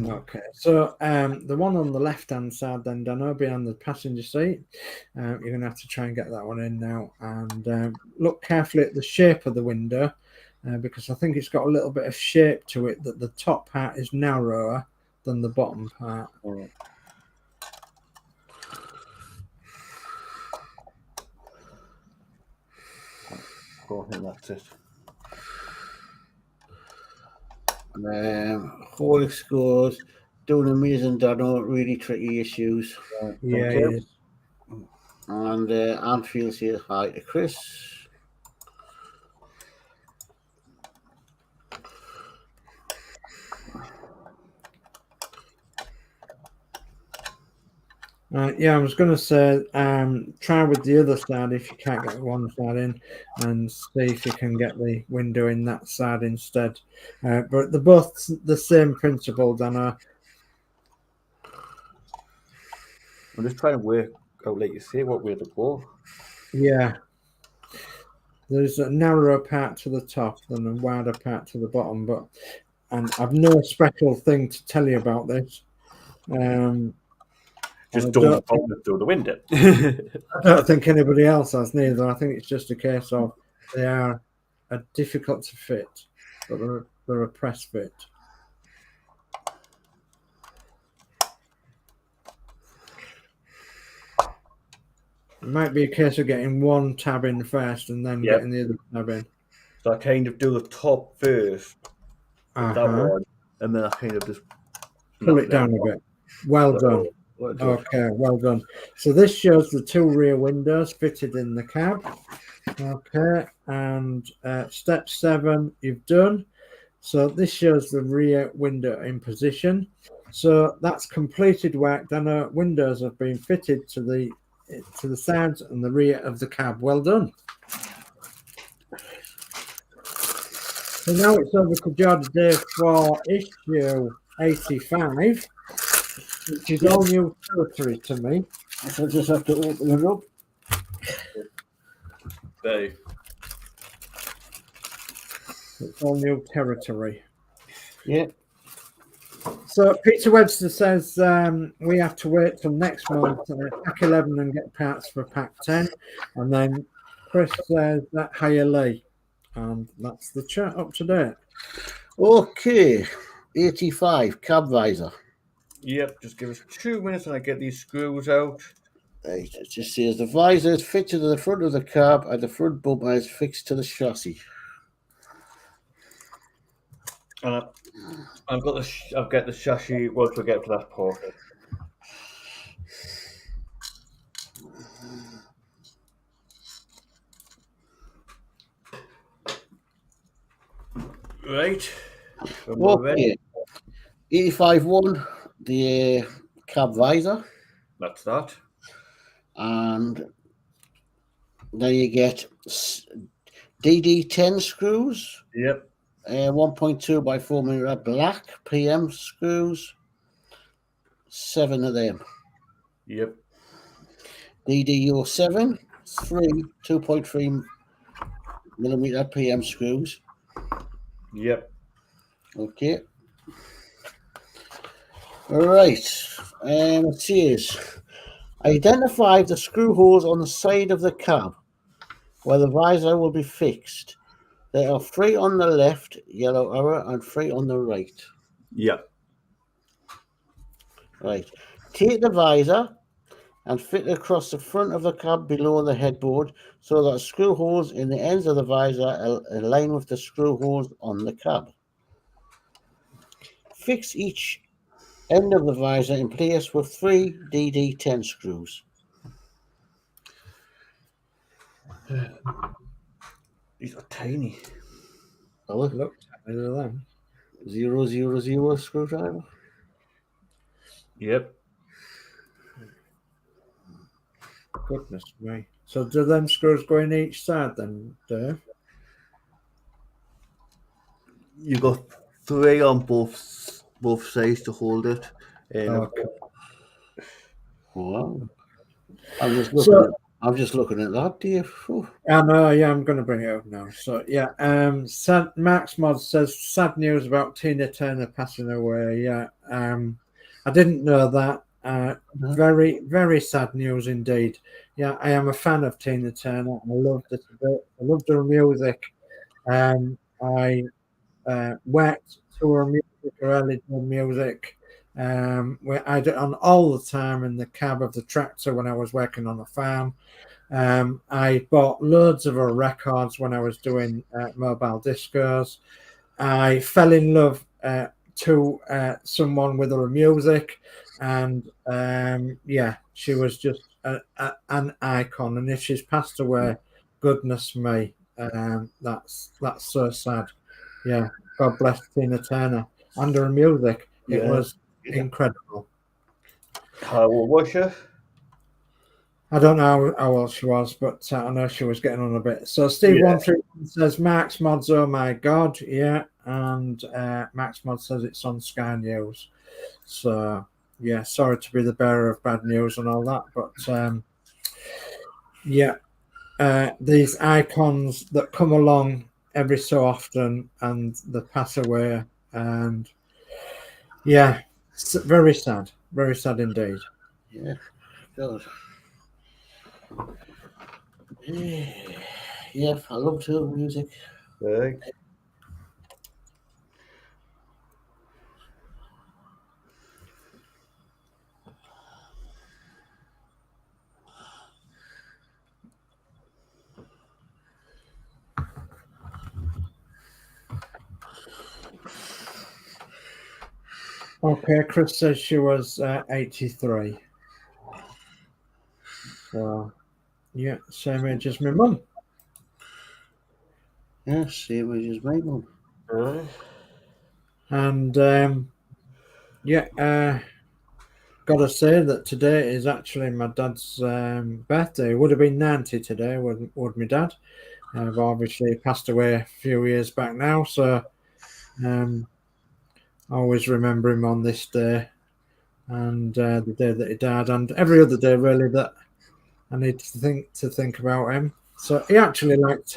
okay, so the one on the left-hand side, then Dano, behind the passenger seat, you're going to have to try and get that one in now, and look carefully at the shape of the window, because I think it's got a little bit of shape to it, that the top part is narrower than the bottom part. I think that's it. Horlicks goes, Doing amazing, Dano. Really tricky issues. Yeah, Thank you. it is. And Anfield says hi to Chris. Yeah, I was going to say, try with the other side if you can't get one side in, and see if you can get the window in that side instead. But they're both the same principle, Dana. I'm just trying to work out, like you say, what way to go. Yeah. There's a narrower part to the top than a wider part to the bottom, and I've no special thing to tell you about this. Just I don't bolt it through the window. don't think anybody else has neither. I think it's just a case of they are difficult to fit, but they're a press fit. It might be a case of getting one tab in first and then Yep. getting the other tab in. So I kind of do the top first, with that one, and then I kind of just pull it down a bit. Well done. Okay, well done. So this shows the two rear windows fitted in the cab. Okay, and step 7 you've done. So this shows the rear window in position. So that's completed work. Then windows have been fitted to the sides and the rear of the cab. Well done. So now it's over to George Day for issue 85, which is all new territory to me. So I just have to open it up. Dave. It's all new territory. Yeah. So Peter Webster says we have to wait till next month, pack 11 and get parts for pack 10. And then Chris says that higher Lee. And that's the chat up to date. Okay. 85, cab visor. Yep, just give us 2 minutes and I get these screws out. Right, it just says the visor is fitted to the front of the cab and the front bumper is fixed to the chassis. And I've got the chassis once we get to that part. Right. Okay. 85-1, the cab visor. That's that. And then you get DD10 screws. Yep. 1.2 by 4 millimeter black PM screws. 7 of them. Yep. DD07, 2.3 millimeter PM screws. Yep. Okay. All right. It says, identify the screw holes on the side of the cab where the visor will be fixed. There are 3 on the left, yellow arrow, and 3 on the right. Yep. Right. Take the visor and fit it across the front of the cab below the headboard so that screw holes in the ends of the visor align with the screw holes on the cab. Fix each end of the visor in place with 3 DD10 screws. These are tiny. Oh, Look at them. 000 screwdriver. Yep. Goodness me. So do them screws go in each side then, Dave? You got 3 on both sides to hold it. Okay. Wow. I'm just looking at that, Dave. Oh. I know, yeah, I'm going to bring it up now. So, yeah, Max Mod says sad news about Tina Turner passing away. Yeah, I didn't know that. Very, very sad news indeed. Yeah, I am a fan of Tina Turner. I loved it a bit. I loved her music. I worked to her music, her early music. I did on all the time in the cab of the tractor when I was working on a farm. I bought loads of her records when I was doing mobile discos. I fell in love to someone with her music, and yeah, she was just an icon. And if she's passed away, goodness me, that's so sad. Yeah, God bless Tina Turner and her music. It was incredible. How old was she? I don't know how old she was, but I know she was getting on a bit. So Steve Yeah. 131 says Max Mods, oh my God, yeah, and Max Mod says it's on Sky News. So yeah, sorry to be the bearer of bad news and all that, but yeah, these icons that come along every so often and they pass away, and yeah, very sad indeed. Yeah, God. Yeah, I love her music. Right. Okay, Chris says she was 83. So yeah, same age as my mum. Yeah, same age as my mum. Right. And yeah, gotta say that today is actually my dad's birthday. It would have been 90 today, would my dad? But obviously he passed away a few years back now, so I always remember him on this day and the day that he died, and every other day really that I need to think about him. So he actually liked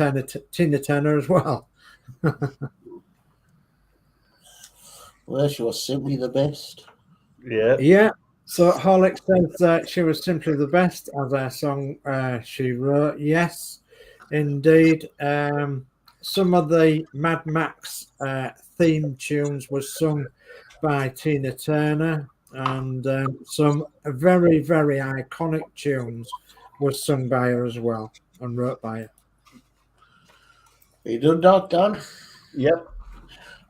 Tina Turner as well. Well, she was simply the best. Yeah. Yeah. So Horlick says that she was simply the best as our song she wrote. Yes, indeed. Some of the Mad Max theme tunes were sung by Tina Turner, and some very, very iconic tunes were sung by her as well and wrote by her. You done that, Dan? Yep.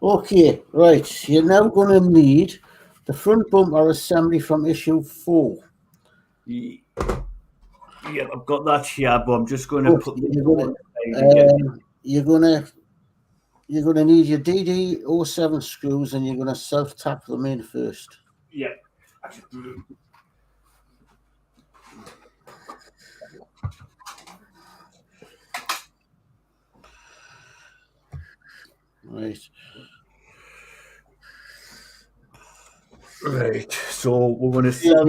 Okay, right. You're now going to need the front bumper assembly from issue 4. Yep, I've got that here, but I'm just going to put the you're gonna need your DD07 screws, and you're gonna self tap them in first. Yeah. Right. Right. So we're going to Yeah,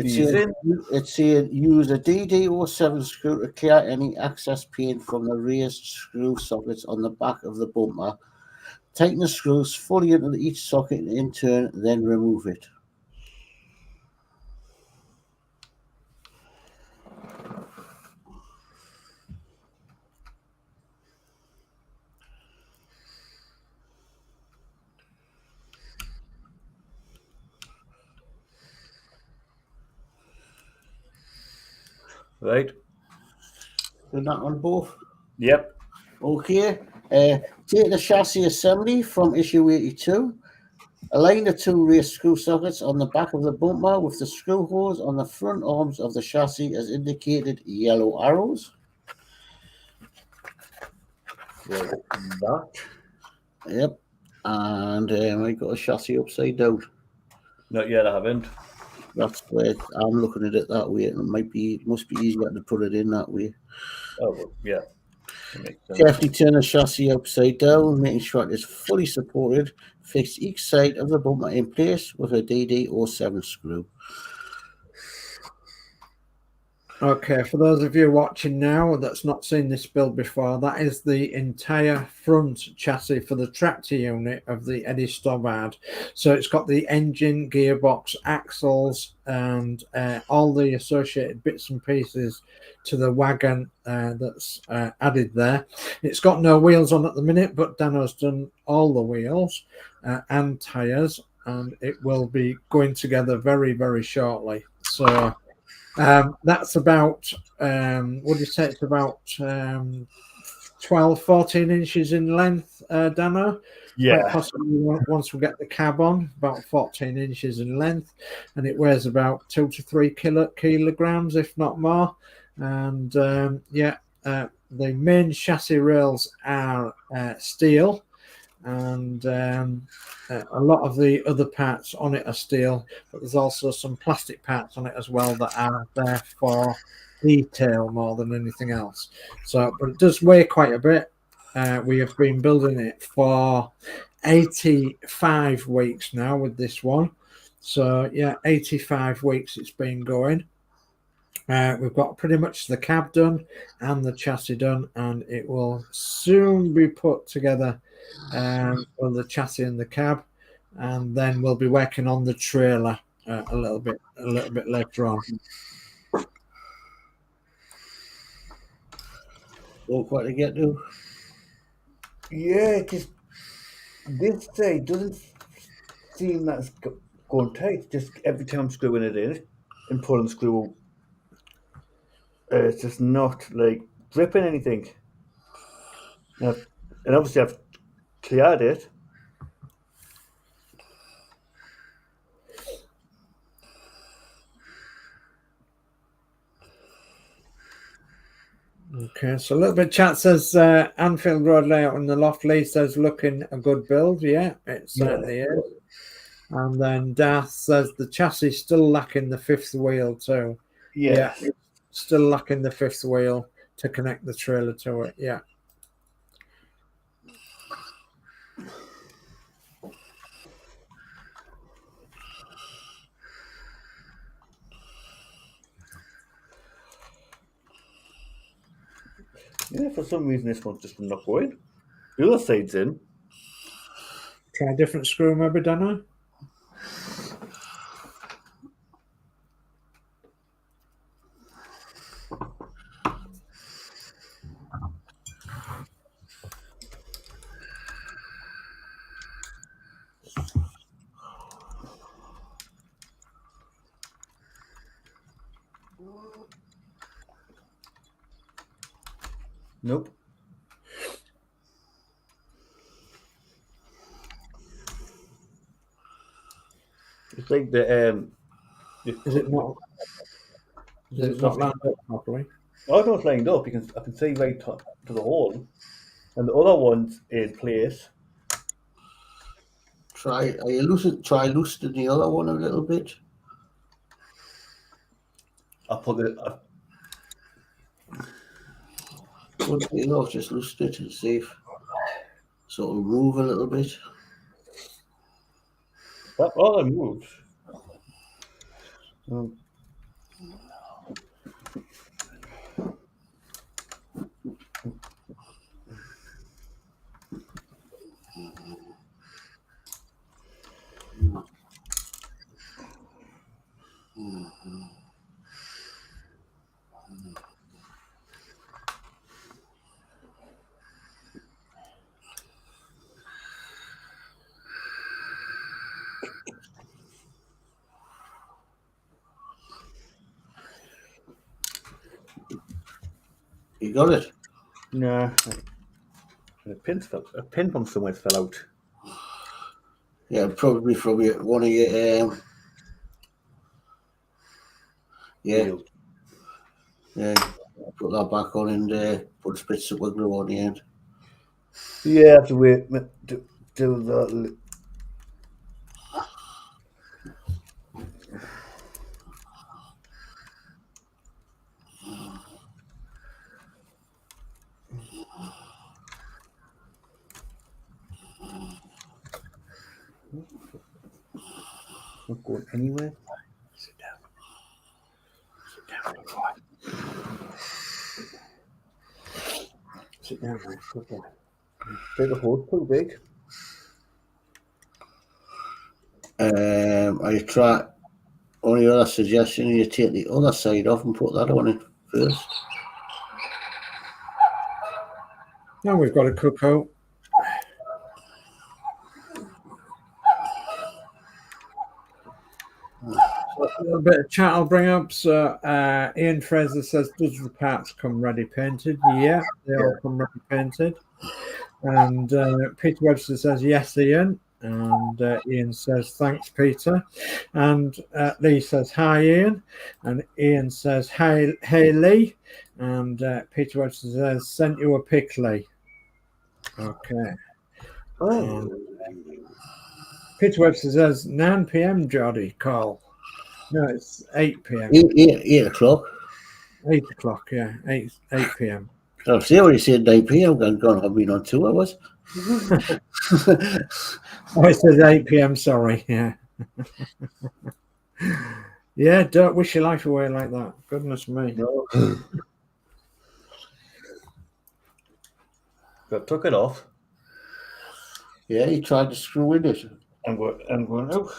these in. it's saying use a DD07 screw to clear any excess paint from the raised screw sockets on the back of the bumper. Tighten the screws fully into each socket in turn, then remove it. Right. Done that on both? Yep. Okay. Take the chassis assembly from issue 82. Align the two raised screw sockets on the back of the bumper with the screw holes on the front arms of the chassis as indicated yellow arrows. Right. That. Yep. And I got a chassis upside down. Not yet, I haven't. That's where I'm looking at it that way. It must be easier to put it in that way. Oh, well, yeah. That makes sense. Carefully turn the chassis upside down, making sure it is fully supported. Fix each side of the bumper in place with a DD07 screw. Okay, for those of you watching now that's not seen this build before, that is the entire front chassis for the tractor unit of the Eddie Stobart. So it's got the engine, gearbox, axles, and all the associated bits and pieces to the wagon that's added there. It's got no wheels on at the minute, but Dano's done all the wheels and tyres, and it will be going together very, very shortly. So that's about, what do you say? It's about 12, 14 inches in length, Dano. Yeah. Quite possibly once we get the cab on, about 14 inches in length, and it weighs about 2 to 3 kilograms, if not more. And the main chassis rails are steel, and a lot of the other parts on it are steel, but there's also some plastic parts on it as well that are there for detail more than anything else. So, but it does weigh quite a bit. We have been building it for 85 weeks now with this one. So yeah, 85 weeks it's been going. We've got pretty much the cab done and the chassis done, and it will soon be put together, well, the chassis and the cab, and then we'll be working on the trailer a little bit later on. All quite to get to. Yeah, just this side doesn't seem that's going tight. Just every time I'm screwing it in and pulling the screw, it's just not like gripping anything. Now, and obviously I've cleared it. Okay, so a little bit chat says Anfield Road layout in the loft. Lee says looking a good build. Yeah, it certainly is. And then Darth says the chassis still lacking the fifth wheel too. Yeah, it's still lacking the fifth wheel to connect the trailer to it. Yeah. Yeah, for some reason this one's just not going. The other side's in. Try a different screw, maybe, Dano. Nope. It's like the Is it not? Is it not lined up properly? Oh no, it's lined up. I can see right to the hole, and the other one's in place. Try loosening the other one a little bit. I put it. Just loosen it and see if so it'll move a little bit. That other moves. You got it? Nah. A pin from somewhere fell out. Yeah, probably from one of your Wheel. yeah. Put that back on and put bits of wiggle on the end. Yeah, I have to wait to do that. Not going anywhere. Sit down. Sit down, mate. Good boy. Take the hose too big. I try. Only other suggestion: you take the other side off and put that on it first. Now we've got a cookout. little bit of chat I'll bring up. So Ian Fraser says, does the parts come ready painted? Yeah, they all come ready painted. And Peter Webster says, yes, Ian. And Ian says, thanks, Peter. And Lee says, hi, Ian. And Ian says, hey, Lee. And Peter Webster says, sent you a pic, Lee. Okay. Peter Webster says 9 p.m. Jodie call. No, it's 8 p.m. 8 o'clock. 8 o'clock, yeah, 8 p.m. I've see what he said 9 p.m. I've been on 2 hours. Oh, it says 8 p.m. Sorry, yeah. Yeah, don't wish your life away like that. Goodness me. No. I took it off. Yeah, he tried to screw in it. I'm going out.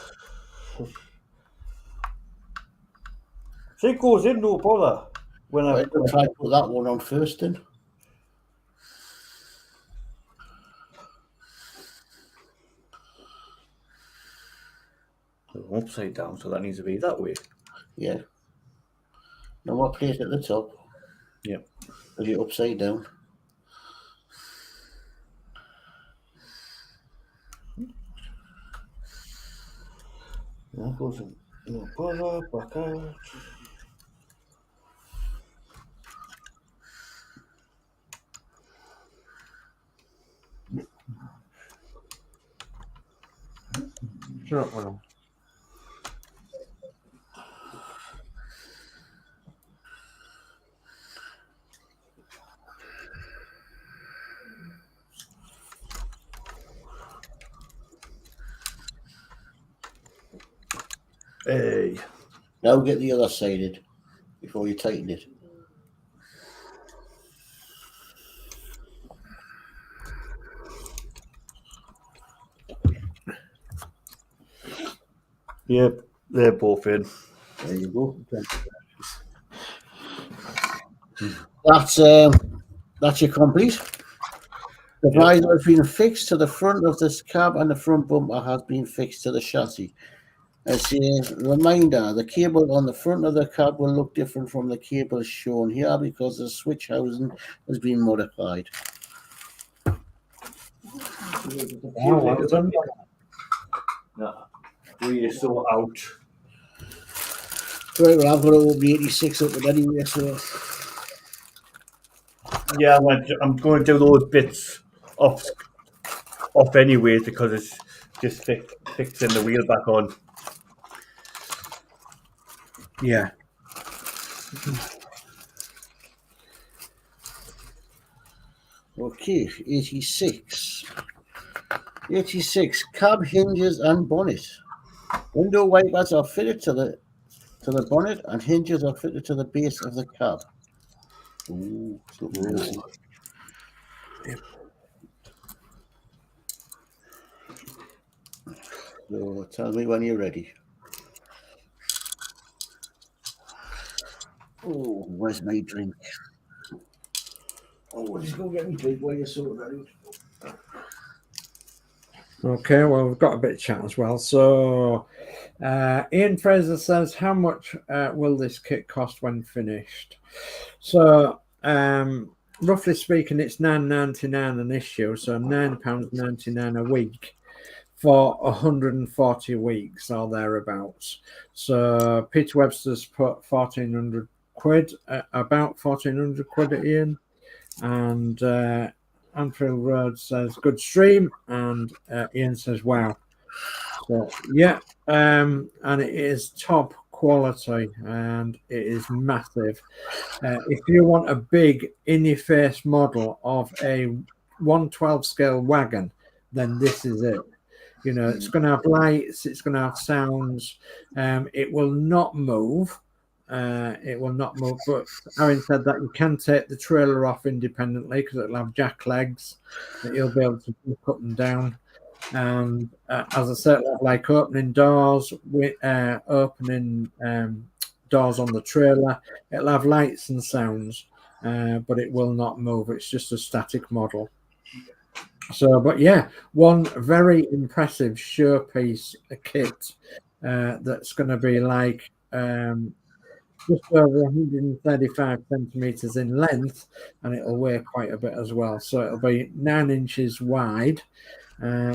See, it goes in, no bother. When I tried to put that one on first then. Upside down, so that needs to be that way. Yeah. Now what place at the top? Yep. Is it upside down? That goes in. No bother, back out. Sure, well. Hey. Now get the other sided before you tighten it. Yep, they're both in. There you go. Okay. That's your complete. The visor has been fixed to the front of this cab and the front bumper has been fixed to the chassis. As a reminder, the cable on the front of the cab will look different from the cable shown here because the switch housing has been modified. We saw out. Right, well, I've got to open the 86 up anyway, so. Yeah, I'm going to do those bits off anyways because it's just fixing the wheel back on. Yeah. Okay, 86. 86, cab hinges and bonnet. Window wipers are fitted to the bonnet and hinges are fitted to the base of the cab. Ooh, so fancy. So tell me when you're ready. Oh, where's my drink? Oh, just go get me drink while you're sorting that out. Okay, well, we've got a bit of chat as well. So Ian Fraser says, how much will this kit cost when finished? So roughly speaking, it's £9.99 an issue, so £9.99 a week for 140 weeks or thereabouts. So Peter Webster's put 1,400 quid, about 1,400 quid at Ian. And Anfield Road says, good stream. And Ian says, wow. So, yeah. And it is top quality and it is massive. If you want a big in-your-face model of a 112 scale wagon, then this is it. You know, it's going to have lights, it's going to have sounds. It will not move. It will not move. But having said that, you can take the trailer off independently because it'll have jack legs that you'll be able to look up and down. And as I said, like opening doors, opening doors on the trailer. It'll have lights and sounds, but it will not move. It's just a static model. So, but yeah, one very impressive showpiece kit that's going to be like just over 135 centimeters in length, and it'll weigh quite a bit as well. So it'll be 9 inches wide,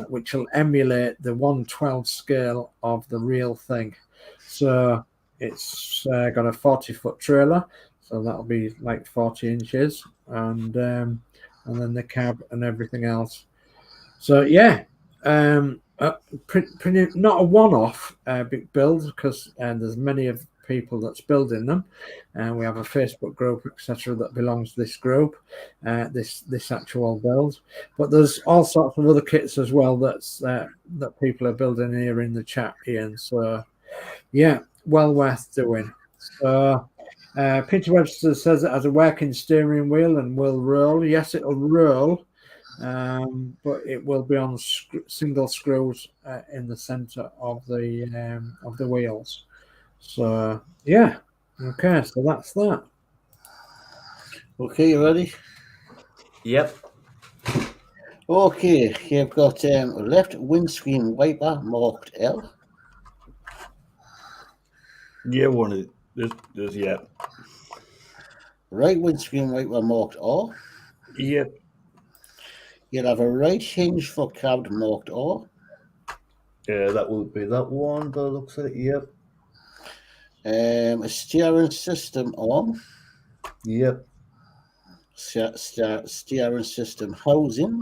which will emulate the 1/12 scale of the real thing. So it's got a 40-foot trailer, so that'll be like 40 inches, and then the cab and everything else. So yeah, pretty not a one-off big build, because there's many of people that's building them, and we have a Facebook group, etc., that belongs to this group, this actual build. But there's all sorts of other kits as well that people are building here in the chat, Ian. So yeah, well worth doing. So Peter Webster says it has a working steering wheel and will roll. Yes, it'll roll, but it will be on single screws in the center of the wheels. So yeah, okay, so that's that. Okay, you ready? Yep. Okay, you've got left windscreen wiper marked L. Yeah, one of there's yeah. Right windscreen wiper marked R. Yep. You'll have a right hinge for cab marked R. Yeah, that will be that one by the looks of it. Yep. A steering system arm. Yep. Steering system housing.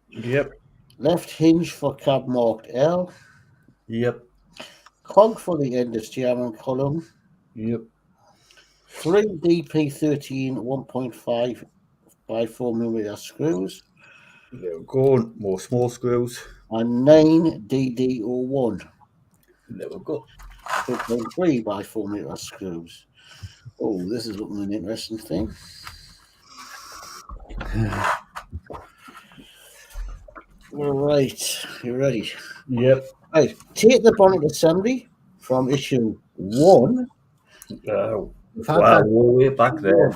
Yep. Left hinge for cab marked L. Yep. Cog for the end of steering column. Yep. 3 DP13 1.5 by 4mm screws. There we go. More small screws. And 9 DD01. There we go. 2.3 by 4mm screws. Oh, this is looking an interesting thing. All right, you ready? Yep. Right, take the bonnet assembly from issue 1. Wow, way back there.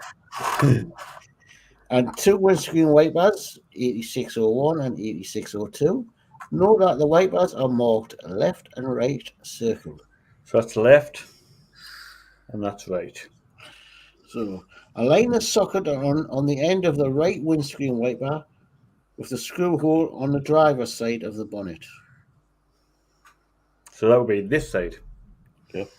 And 2 windscreen wipers, 8601 and 8602. Note that the wipers are marked left and right circle. So that's left, and that's right. So align the socket on the end of the right windscreen wiper with the screw hole on the driver's side of the bonnet. So that would be this side. Okay.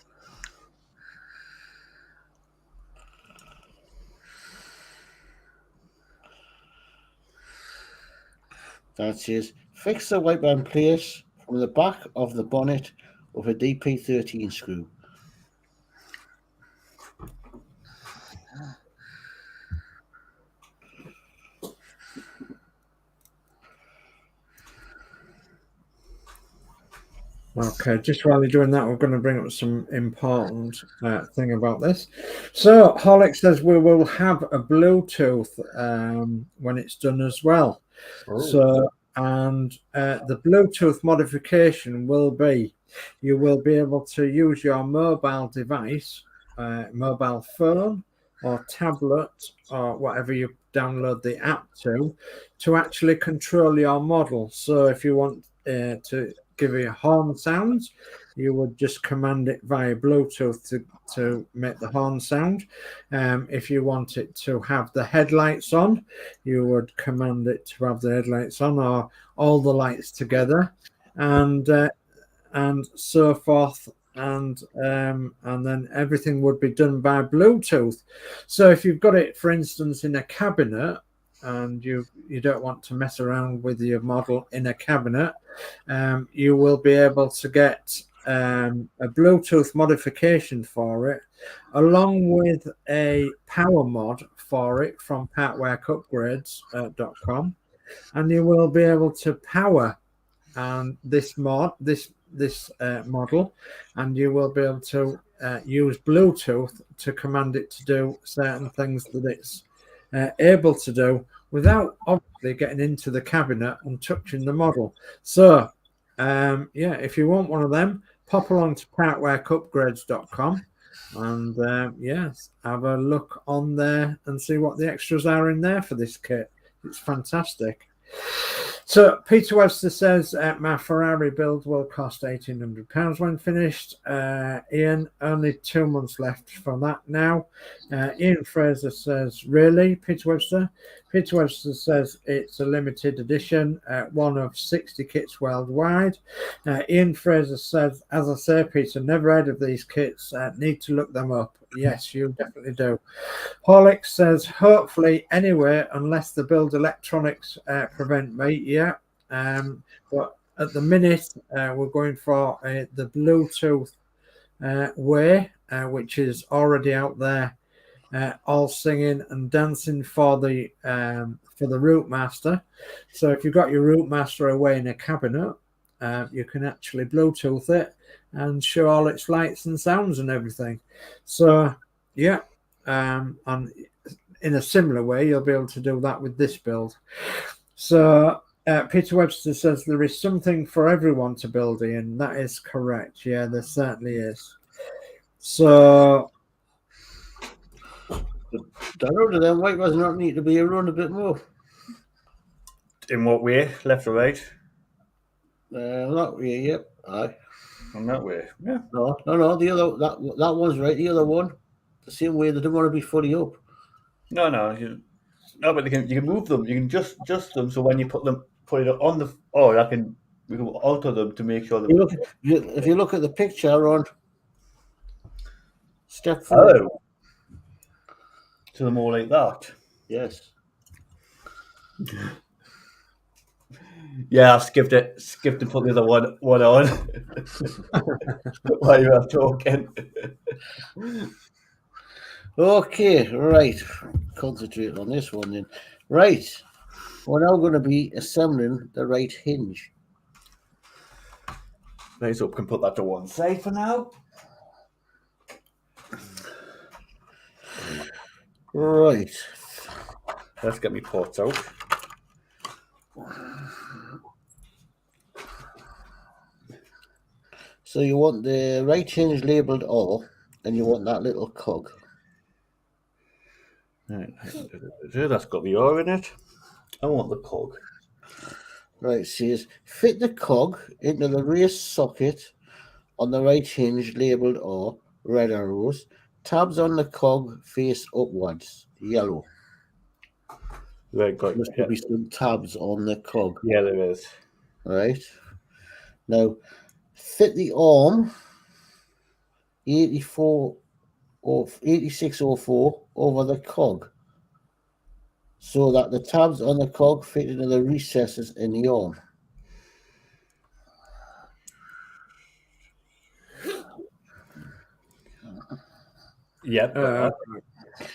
That says fix the wiper in place from the back of the bonnet with a DP13 screw. Okay, just while you're doing that, we're going to bring up some important thing about this. So Horlick says we will have a Bluetooth when it's done as well. Oh. So, and the Bluetooth modification will be, you will be able to use your mobile device, mobile phone or tablet or whatever you download the app to actually control your model. So if you want to give you horn sounds, you would just command it via Bluetooth to make the horn sound. If you want it to have the headlights on, you would command it to have the headlights on, or all the lights together, and so forth. And then everything would be done by Bluetooth. So if you've got it, for instance, in a cabinet, and you don't want to mess around with your model in a cabinet, you will be able to get a Bluetooth modification for it, along with a power mod for it from partworkupgrades.com, and you will be able to power this model, and you will be able to use Bluetooth to command it to do certain things that it's able to do without obviously getting into the cabinet and touching the model. So yeah, if you want one of them, pop along to partworkupgrades.com and yes, have a look on there and see what the extras are in there for this kit. It's fantastic. So Peter Webster says my Ferrari build will cost £1,800 when finished. Ian, only 2 months left from that now. Ian Fraser says, really, Peter Webster? Peter Webster says it's a limited edition, one of 60 kits worldwide. Ian Fraser says, as I say, Peter, never heard of these kits. Need to look them up. Yes, you definitely do. Horlicks says, hopefully, anyway, unless the build electronics prevent me. Yeah. But at the minute, we're going for the Bluetooth way, which is already out there, all singing and dancing for the Route Master. So if you've got your Route Master away in a cabinet, you can actually Bluetooth it and show all its lights and sounds and everything. So yeah, and in a similar way, you'll be able to do that with this build. So Peter Webster says there is something for everyone to build in. That is correct. Yeah, there certainly is. So The road of them white was not need to be around a bit more. In what way? Left or right? That way, yep. Aye. On that way. Yeah. No. The other that one's right. The other one, the same way they don't want to be fully up. No. No, but you can move them. You can just them so when you put it on the. We can alter them to make sure that. If you look at the picture on step 4. Oh. So they're more like that. Yes. Yeah, I've skipped and put the other one on while you were talking. Okay, right. Concentrate on this one then. Right. We're now going to be assembling the right hinge. Right, so we can put that to one side for now. Right. Let's get me ports out. So you want the right hinge labelled O, and you want that little cog. Right. That's got the R in it. I want the cog. Right, says fit the cog into the raised socket on the right hinge labelled O, red arrows. Tabs on the cog face upwards, yellow. Right, got There should be some tabs on the cog. Yeah, there is. Right. Now, fit the arm 84 or 8604 over the cog so that the tabs on the cog fit into the recesses in the arm. Yep.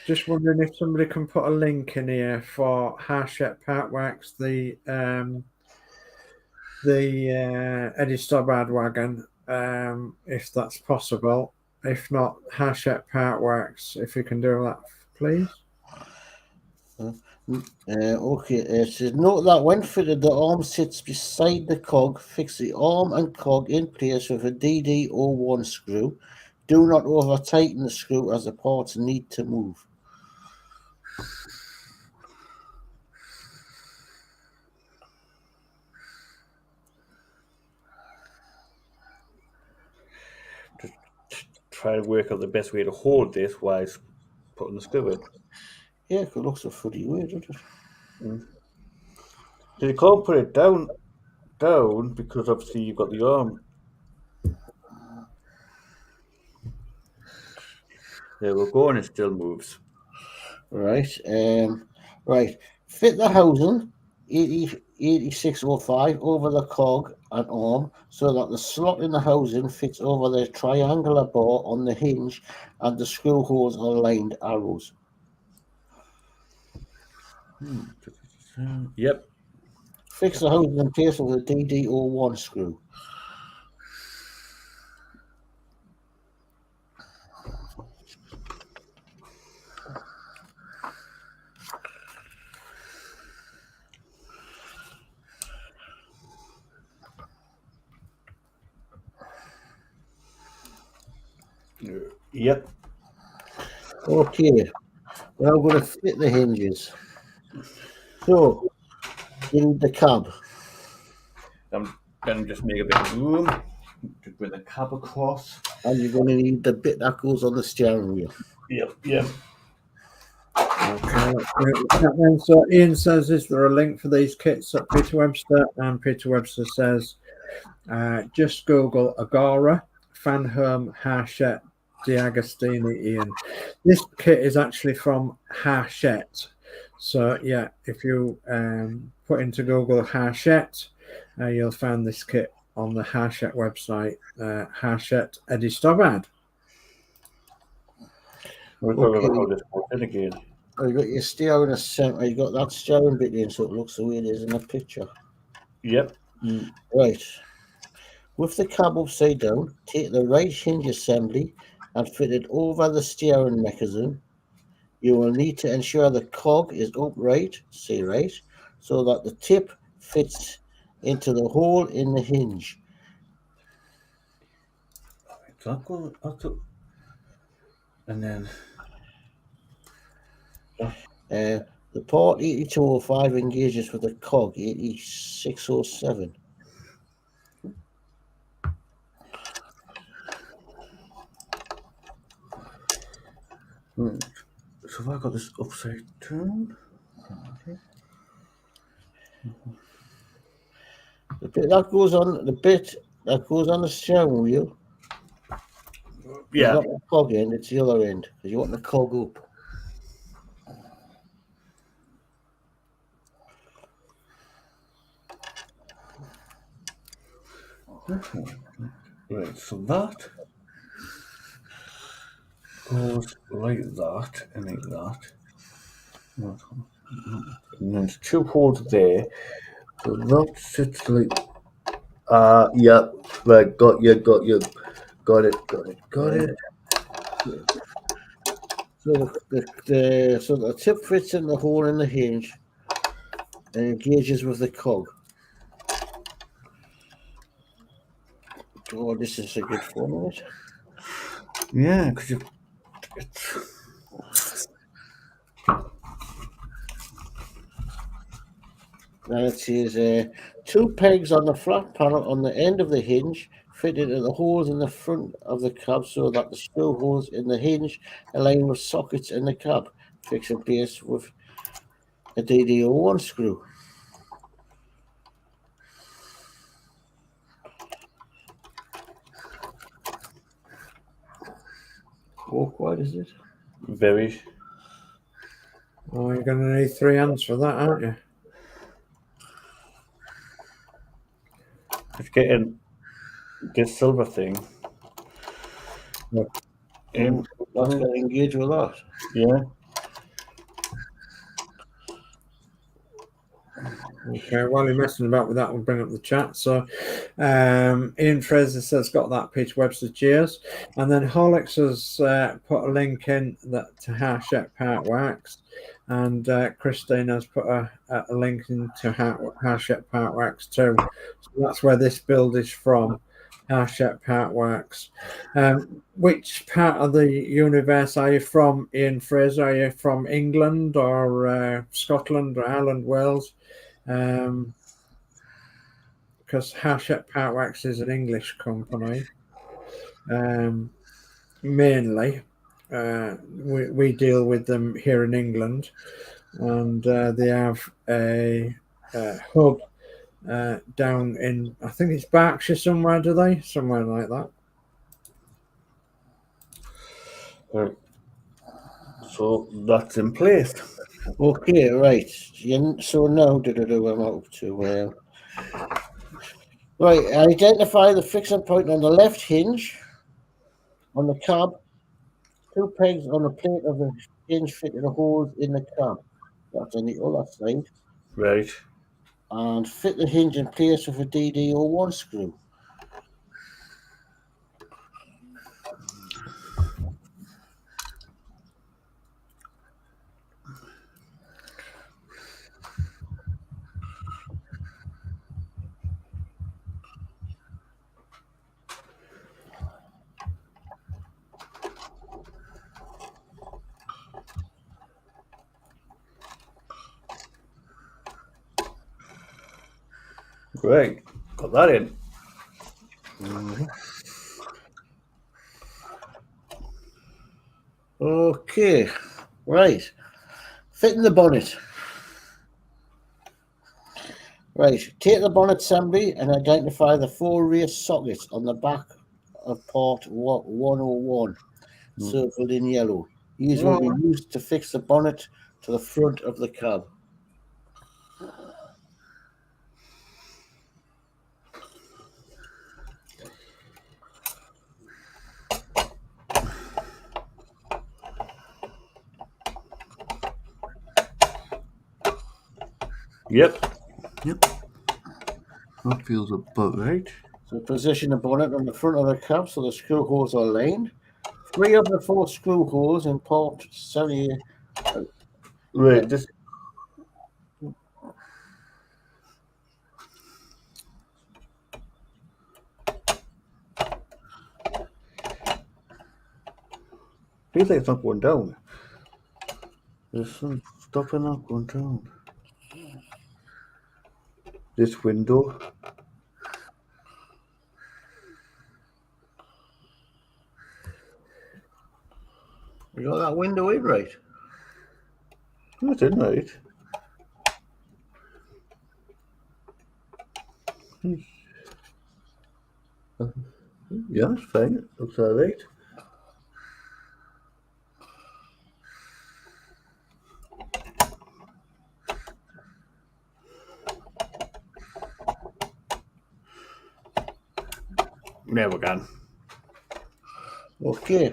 just wondering if somebody can put a link in here for Harshett Parkworks, the Eddie Stobart wagon, if that's possible. If not, Harshett Parkworks, if you can do that, please. Okay, it says note that when fitted, the arm sits beside the cog. Fix the arm and cog in place with a DD01 screw. Do not over tighten the screw as the parts need to move. Try to work out the best way to hold this while putting the screw in. Yeah, it looks a funny way, doesn't it? So you can't put it down because obviously you've got the arm. There we go, and it still moves. Right. Right. Fit the housing 8605 over the cog and arm so that the slot in the housing fits over the triangular bar on the hinge and the screw holes are lined arrows. Yep. Fix the housing in place with a DD01 screw. Yep. Okay, we're now going to fit the hinges. So, you need the cab. I'm going to just make a bit of room to bring the cab across. And you're going to need the bit that goes on the steering wheel. Yep. Okay. And so Ian says, is there a link for these kits at Peter Webster? And Peter Webster says, just Google Agora, Fanhome, Hachette, D'Agostini, Ian. This kit is actually from Hachette. So, yeah, if you put into Google Hachette, you'll find this kit on the Hachette website, Hachette Eddie Stobart. We're talking about how this goes in again. Oh, you got your steering assembly. You got that steering bit in, so it looks the way it is in the picture. Yep. Right. With the cab upside down, take the right hinge assembly and fit it over the steering mechanism. You will need to ensure the cog is upright, say right, so that the tip fits into the hole in the hinge. And then The port 8205 engages with the cog 8607. so have I got this upside down? The bit that goes on the steering wheel. Yeah. It's not the cog end, it's the other end, because you want the cog up. Right, so that goes like that and like that. And there's two holes there. So that sits like yeah, right, got you. Got it. So the tip fits in the hole in the hinge and engages with the cog. Oh, this is a good fun, isn't it? Yeah, because Now it says 2 pegs on the flat panel on the end of the hinge fit into the holes in the front of the cab so that the screw holes in the hinge align with sockets in the cab. Fix in place with a DD01 screw. Wide is it? very. Oh, you're going to need 3 hands for that, aren't you? It's getting this silver thing. Yeah. In, That's going to engage with that. yeah. Okay, while you're messing about with that, we'll bring up the chat. So, Ian Fraser says, got that Peter Webster, cheers. And then Horlicks has put a link in that to Hachette Part Wax. And Christine has put a link into Hachette Part Wax too. So that's where this build is from, Hachette Part Wax. Which part of the universe are you from, Ian Fraser? Are you from England or Scotland or Ireland, Wales? Because Hachette Part Wax is an English company. Mainly, we deal with them here in England, and they have a hub down in, I think it's Berkshire somewhere, do they? Somewhere like that. Right. So that's in place. Okay, right. So now, I'm up to. Right, identify the fixing point on the left hinge on the cab. 2 pegs on the plate of the hinge fit in the holes in the cab. That's on the other side. Right. And fit the hinge in place with a DD01 screw. Great. Put that in. Okay, right. Fitting the bonnet. Right, take the bonnet assembly and identify the 4 rear sockets on the back of part 101, circled in yellow. These will be used to fix the bonnet to the front of the cab. Yep. That feels about right. So position the bonnet on the front of the cab so the screw holes are aligned. 3 of the 4 screw holes in part 78. Right, just feels like it's not going down. There's some stuff in that going down. This window. You got that window in right? That's in right. Yeah, that's fine. Looks alright. There we go. Okay.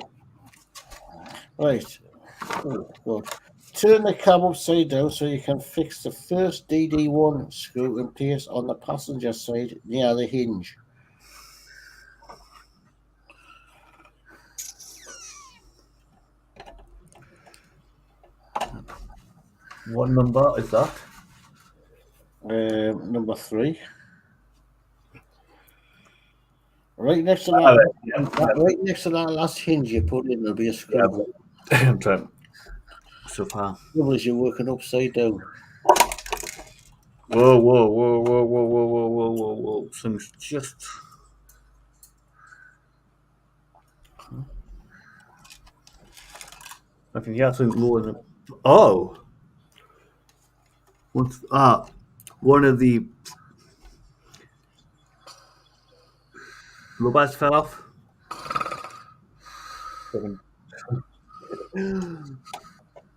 Right. Oh, God. Turn the cab upside down so you can fix the first DD1 screw in place on the passenger side near the hinge. What number is that? Number 3. Right next to that, right next to that last hinge you put in, there'll be a screw. I'm trying so far. Otherwise, you're working upside down. Whoa. Something's just. I can hear something lower than. Oh! What's one of the robots fell off. You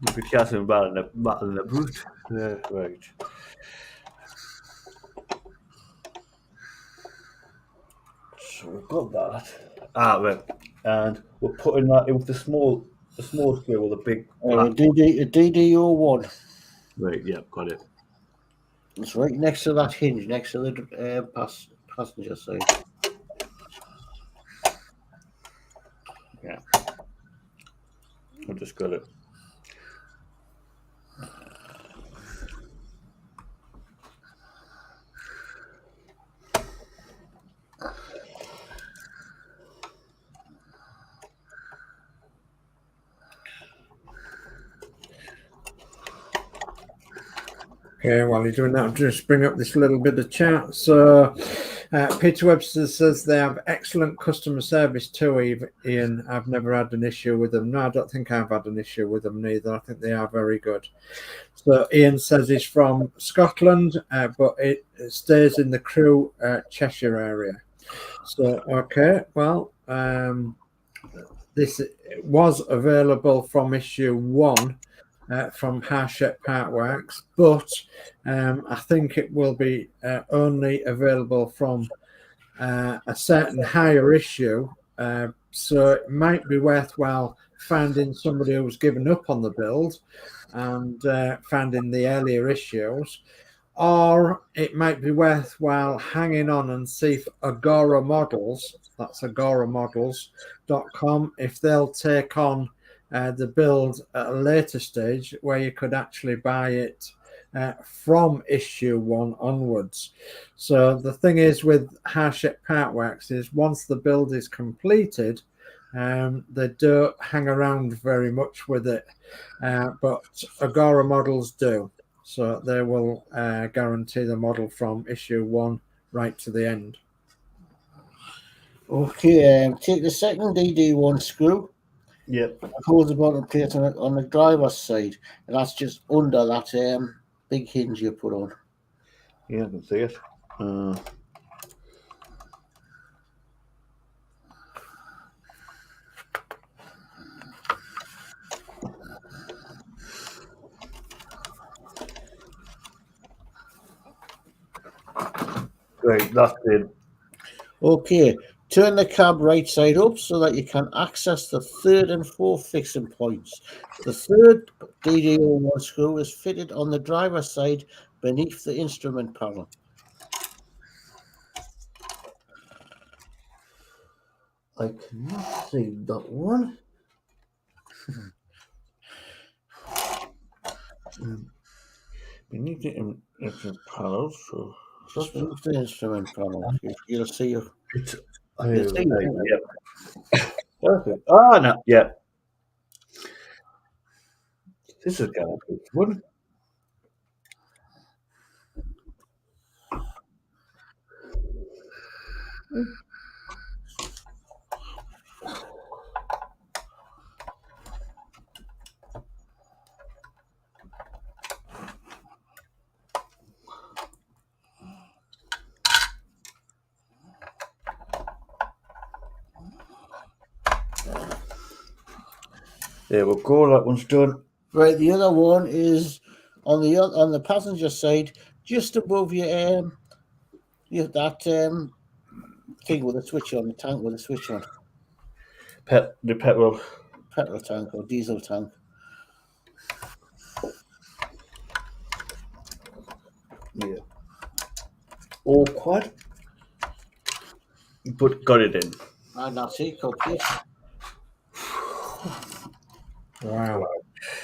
could hear something rattle in the boot. Yeah, right. So we've got that. Right. And we're putting that in with the small screw or the big. DD01. Right, yeah, got it. It's right next to that hinge, next to the passenger side. Yeah. I just got it. Okay, while you're doing that, I'll just bring up this little bit of chat. So, Peter Webster says they have excellent customer service too, Ian. I've never had an issue with them. No, I don't think I've had an issue with them neither. I think they are very good. So, Ian says he's from Scotland, but it stays in the Crewe, Cheshire area. So, okay, well, this was available from issue 1. From Harshett Partworks, but I think it will be only available from a certain higher issue. So it might be worthwhile finding somebody who's given up on the build and finding the earlier issues, or it might be worthwhile hanging on and see if Agora Models, that's agoramodels.com, if they'll take on the build at a later stage where you could actually buy it from issue 1 onwards. So the thing is with Harshett Partworks is once the build is completed, they don't hang around very much with it, but Agora Models do. So they will guarantee the model from issue 1 right to the end. Okay, take the second DD1 screw Yep. and hold the bottom plate on the driver's side, and that's just under that big hinge you put on. Yeah, I can see it. Right, that's it. Okay, turn the cab right side up so that you can access the third and fourth fixing points. The third DD01 screw is fitted on the driver's side beneath the instrument panel. I cannot see that one. Beneath the instrument panel, so Just beneath the instrument panel. You'll see it. it's You'll see it. yep. Perfect. Ah, no, yeah. This is kind of good one. There we go. That one's done. Right, the other one is on the passenger side, just above your that thing with a switch on, the tank with a switch on, The petrol. petrol tank or diesel tank. Yeah. Awkward. But got it in. And that's it, complete. Wow.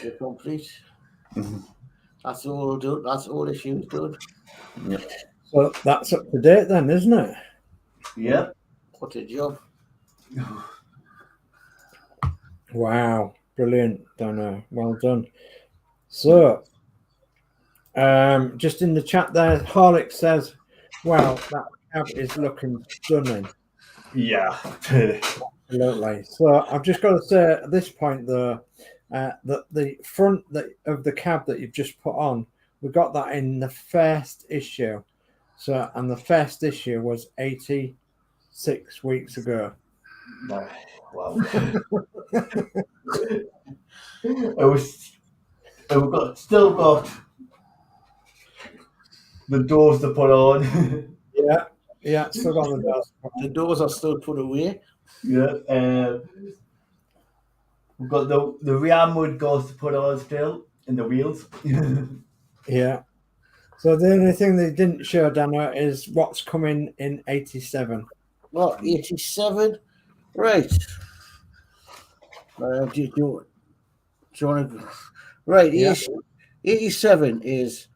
You're complete. Mm-hmm. That's all done. That's all issues done. Yep. So that's up to date then, isn't it? Yep. What a job. Wow. Brilliant, Donna. Well done. So, just in the chat there, Harlech says, wow, that cab is looking stunning. Yeah. Absolutely. So I've just got to say at this point, though, that the front of the cab that you've just put on, we got that in the first issue. So, and the first issue was 86 weeks ago. Wow. Still got the doors to put on. Yeah, still got the doors. The doors are still put away. Yeah. We've got the rear mud doors to put on still, and the wheels. Yeah. So the only thing they didn't show, Dana, is what's coming in 87. Well, 87. Right. Do you want to... Right, Yeah. 87 is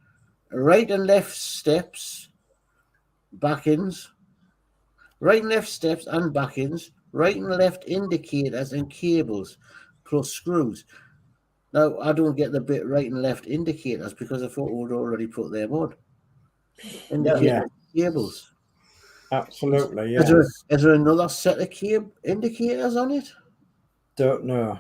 right and left steps, back-ins, right and left steps and back-ins, right and left indicators and cables, plus screws. Now, I don't get the bit right and left indicators because I thought we'd already put them on. Indicator cables. Absolutely, yeah. Is there another set of indicators on it? Don't know.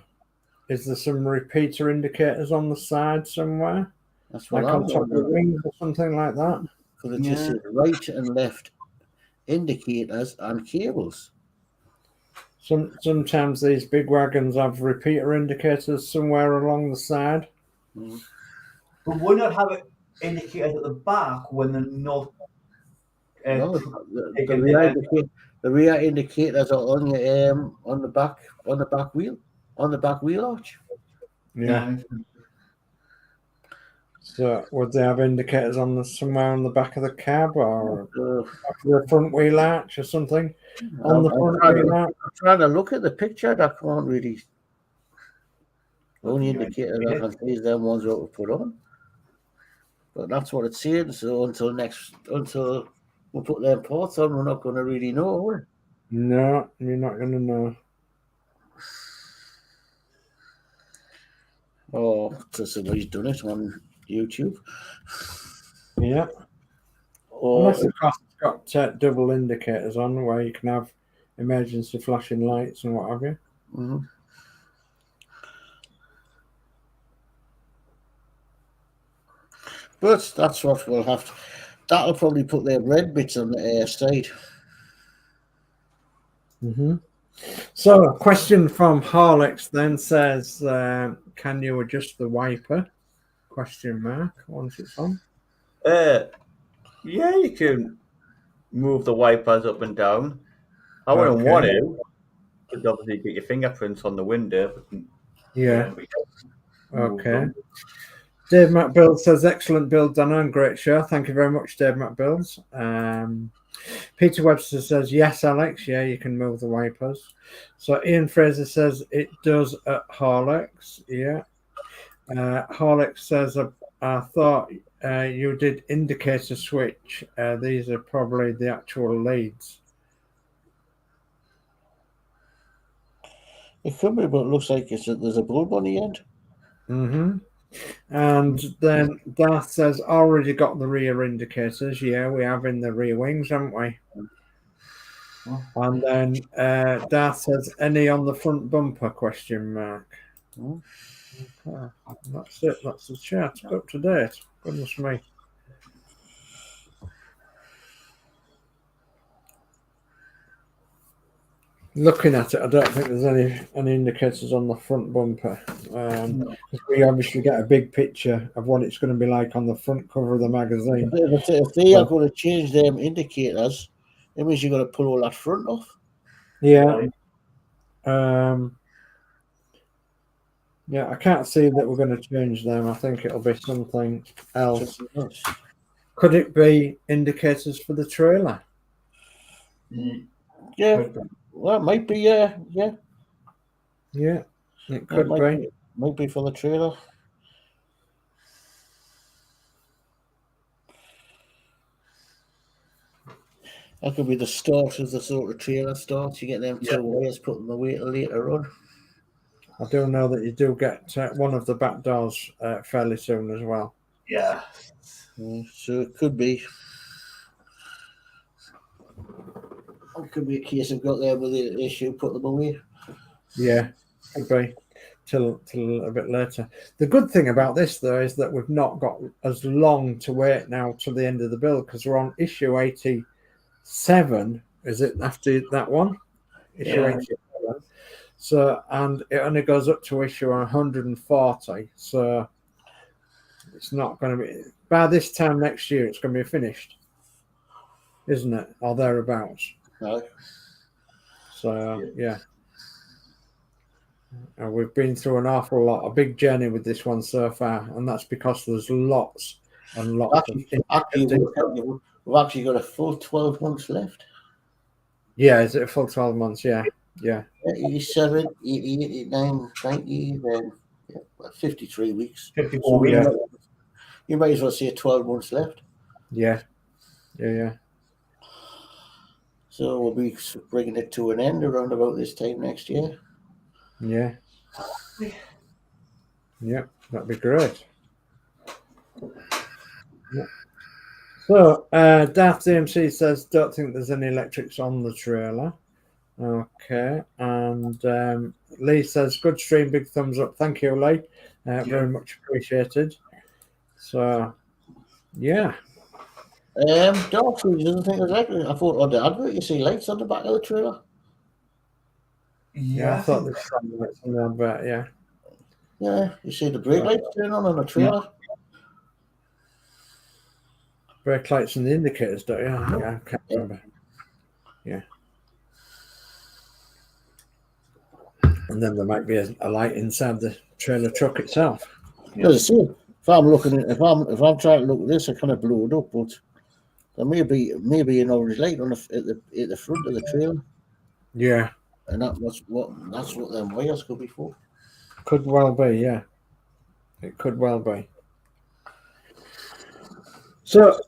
Is there some repeater indicators on the side somewhere? That's what like I'm on top of the wings or something like that? Because it just said right and left indicators and cables. Sometimes these big wagons have repeater indicators somewhere along the side. Mm. But why not have it indicated at the back when they're not? No, the rear indicators are on your on the back wheel arch. Yeah. So would they have indicators on somewhere on the back of the cab or the front wheel arch or something? On the front wheel arch? I'm trying to look at the picture. I can't really. The only indicator I can see is them ones that were put on. But that's what it's saying. So until we put them parts on, we're not going to really know, are we? No, you're not going to know. Oh, so somebody's done it on YouTube. Yeah. Or Unless, of course, it's got double indicators on where you can have emergency flashing lights and what have you. Mm-hmm. But that's what we'll have to. That'll probably put their red bits on the air side. Mm-hmm. So, a question from Harlex then says, "Can you adjust the wiper?" Question mark. Once it's on. Yeah, you can move the wipers up and down. I wouldn't Okay. want to, because obviously you get your fingerprints on the window. Yeah. But move Okay. them. Dave McBill says, "Excellent build, Dana, and great show." Thank you very much, Dave McBills. Peter Webster says, "Yes, Alex. Yeah, you can move the wipers." So Ian Fraser says, "It does at Harlex." Yeah. Harlex says, "I thought you did indicator switch. These are probably the actual leads." It could be, but it looks like there's a bulb on the end. Mm-hmm. And then Darth says, "Already got the rear indicators." Yeah, we have in the rear wings, haven't we? And then Darth says, "Any on the front bumper?" Question mark. Okay. That's it. That's the chat. Up to date. Goodness me. Looking at it, I don't think there's any indicators on the front bumper. We obviously get a big picture of what it's going to be like on the front cover of the magazine. If they are going to change them indicators, it means you've got to pull all that front off. Yeah. Yeah, I can't see that we're going to change them. I think it'll be something else. Could it be indicators for the trailer? Yeah. Well, it might be. Yeah. Yeah, it could be. Might be for the trailer. That could be the start of the sort of trailer starts. You get them two wires putting the weight later on. I do know that you do get one of the back doors fairly soon as well. Yeah. So it could be. It could be a case of got there with the issue, put them away. Yeah, could be till a bit later. The good thing about this, though, is that we've not got as long to wait now to the end of the build because we're on issue 87. Is it after that one? Issue 87. So, and it only goes up to issue 140. So it's not going to be by this time next year. It's going to be finished, isn't it, or thereabouts? No. So yeah. And we've been through an awful lot, a big journey with this one so far, and that's because there's lots and lots We've actually got a full 12 months left. Yeah, is it a full 12 months? Yeah. 87, 88, 89, 90, then 53 weeks. 54 Yeah. You might as well say 12 months left. Yeah. So we'll be bringing it to an end around about this time next year. Yeah, that'd be great. Yeah. So, Daft DMC says, "Don't think there's any electrics on the trailer." Okay, and Lee says, "Good stream, big thumbs up." Thank you, Lee. Very much appreciated. So, yeah. Darcy doesn't think there's electric. I thought on the advert you see lights on the back of the trailer. Yeah, I thought there's some lights on the advert. Yeah. Yeah, you see the brake lights turn on the trailer. Brake lights and the indicators, don't you? Yeah, I can't remember. Yeah. And then there might be a light inside the trailer truck itself. Yeah. As I say, if I'm trying to look at this, I kind of blow it up, but there may be an orange light on at the front of the trailer. Yeah. And that's what them wires could be for. Could well be, yeah. It could well be. So,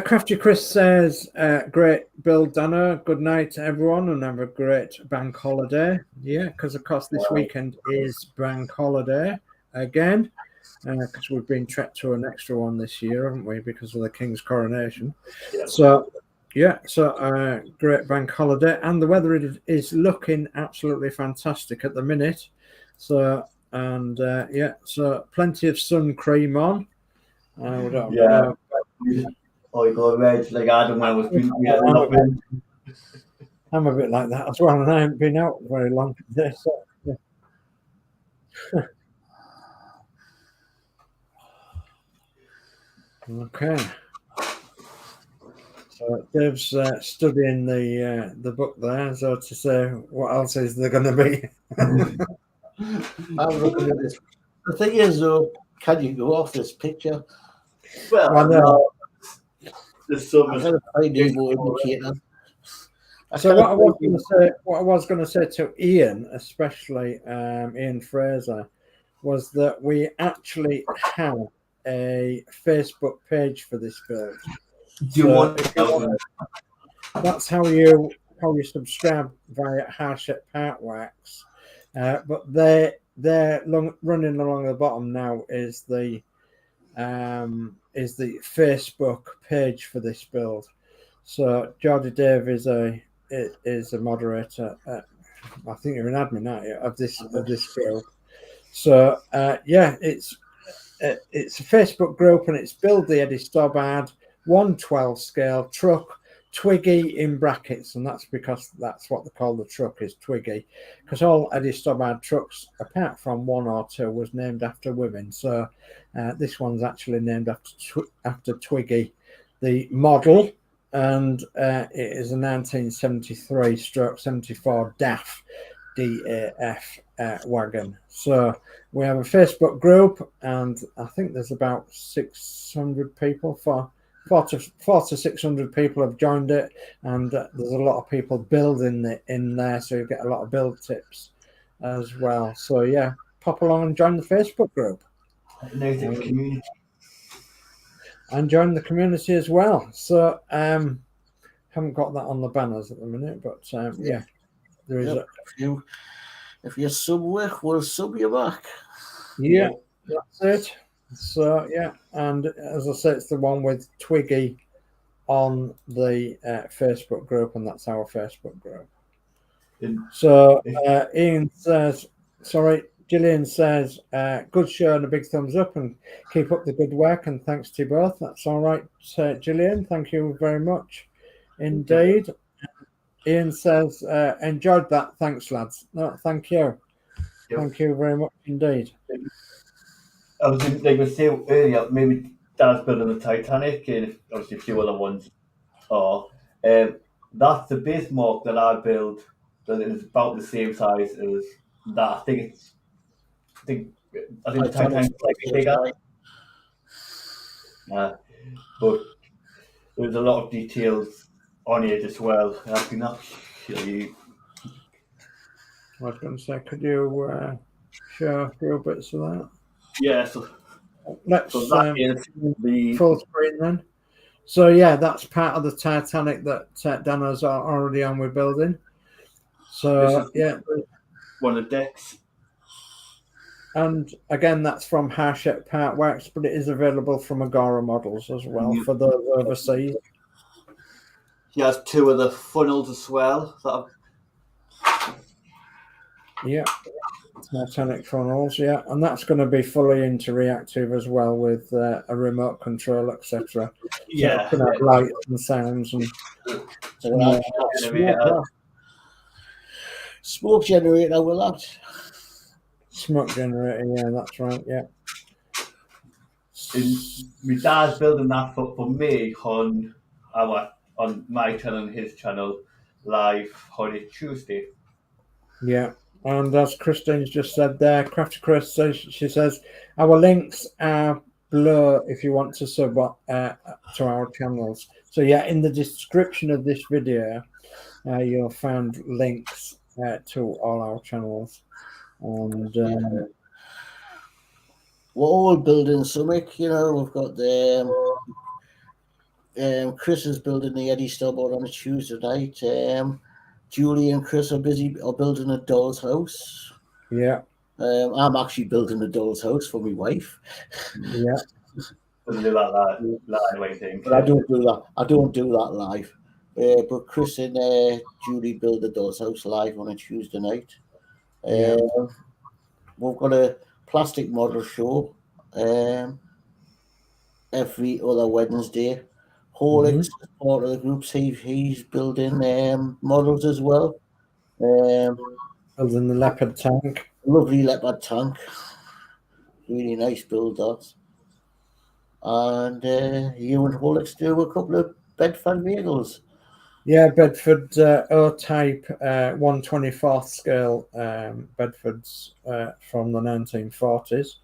Crafty Chris says, "Great build, Dana. Good night, everyone, and have a great bank holiday." Yeah, because of course this weekend is bank holiday again, because we've been trekked to an extra one this year, haven't we? Because of the King's coronation. So, Yeah, so great bank holiday, and the weather is looking absolutely fantastic at the minute. So and yeah, so plenty of sun cream on. Yeah. Oh, you got red like Adam when I was we had a lot of I'm a bit like that as well, and I haven't been out very long today. So, yeah. Okay. So Dave's studying the book there, so to say, what else is there going to be? I'm looking at this. The thing is, though, can you go off this picture? well, I know. the sun I was gotta find Nemo indicator. So what I was going to say to Ian, especially Ian Fraser, was that we actually have a Facebook page for this build. do you want That's how you subscribe via Hardship Partworks. But they're running along the bottom now is the Facebook page for this build. So Geordie Dave is a moderator. I think you're an admin, aren't you, of this group. So yeah, it's a Facebook group, and it's Build the Eddie Stobart 1/12 scale truck, Twiggy in brackets, and that's because that's what they call the truck, is Twiggy, because all Eddie Stobart trucks, apart from one or two, was named after women. So this one's actually named after Twiggy, the model, and it is a 1973/74 DAF wagon. So we have a Facebook group, and I think there's about 600 people. 400 to 600 people have joined it, and there's a lot of people building in there, so you get a lot of build tips as well. So yeah, pop along and join the Facebook group. community? And join the community as well. So haven't got that on the banners at the minute, but yeah, there is. If you sub work, we'll sub you back. Yeah, that's it. So yeah, and as I said, it's the one with Twiggy on the Facebook group, and that's our Facebook group. So Ian says, sorry, Gillian says, good show and a big thumbs up, and keep up the good work, and thanks to you both. That's all right, Gillian. Thank you very much indeed. Ian says, enjoyed that. Thanks, lads. No, thank you. Yep. Thank you very much indeed. I was like we said earlier, maybe Dan's building the Titanic, and obviously a few other ones are. That's the Bismarck that I build. That is about the same size as that. I think the Titanic's slightly bigger. But there's a lot of details on it as well. I can actually. I was going to say, could you share a few bits of that? Yeah, so let's that is the full screen then. So yeah, that's part of the Titanic that Dano's already on with building. So yeah, one of the decks. And again, that's from Hardship Partworks, but it is available from Agora Models as well for those overseas. He has two of the funnels as well. Yeah, Titanic funnels, yeah, and that's going to be fully interactive as well with a remote control, etc. Yeah, so lights and sounds and smoke generator with that. Smoke generator, yeah, that's right, yeah. My dad's building that for me on my channel and his channel live on a Tuesday. Yeah. And as Christine's just said there, Crafty Chris says, she says, our links are below if you want to sub to our channels. So yeah, in the description of this video, you'll find links to all our channels. And we're all building something, you know. We've got Chris is building the Eddie Stobart on a Tuesday night. Julie and Chris are building a doll's house. Yeah. I'm actually building a doll's house for my wife. Yeah. Doesn't do that live, I think. But I don't do that. I don't do that live. but Chris and Julie build the Doll's House live on a Tuesday night. Yeah. We've got a plastic model show every other Wednesday. Horlicks is part of the group. He's building models as well. Building the leopard tank. Lovely leopard tank. Really nice build that. And you and Horlicks do a couple of Bedford vehicles. Yeah, Bedford O-type 1/24th scale Bedfords from the 1940s.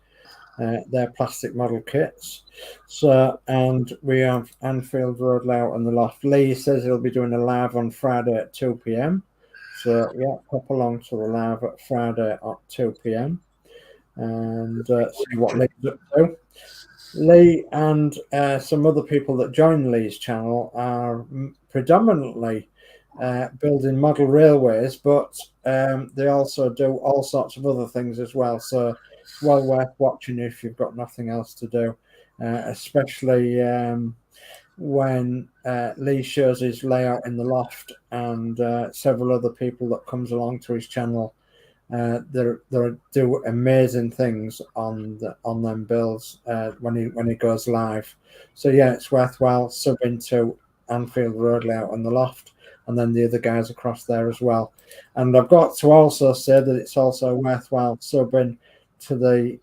They're plastic model kits. So, and we have Anfield Road Layout and the Loft. Lee says he'll be doing a live on Friday at 2 p.m. So, yeah, pop along to the live at Friday at 2 p.m. and see what Lee's up to. Lee and some other people that join Lee's channel are predominantly building model railways, but they also do all sorts of other things as well. So it's well worth watching if you've got nothing else to do, especially when Lee shows his layout in the loft and several other people that comes along to his channel. They do amazing things on them builds when he goes live. So yeah, it's worthwhile subbing to Anfield Road Layout and the Loft, and then the other guys across there as well. And I've got to also say that it's also worthwhile subbing to the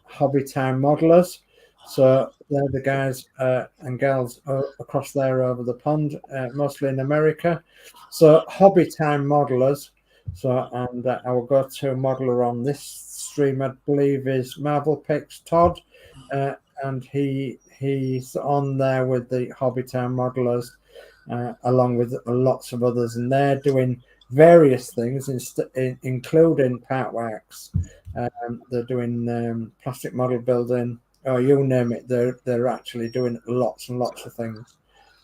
Hobby Time Modelers. So they're the guys and girls across there over the pond, mostly in America. So Hobby Time Modelers. So, and our go-to modeler on this stream, I believe, is Marvel Picks Todd, and he's on there with the Hobby Town modelers, along with lots of others, and they're doing various things, including part wax. They're doing plastic model building, or you name it. They're actually doing lots and lots of things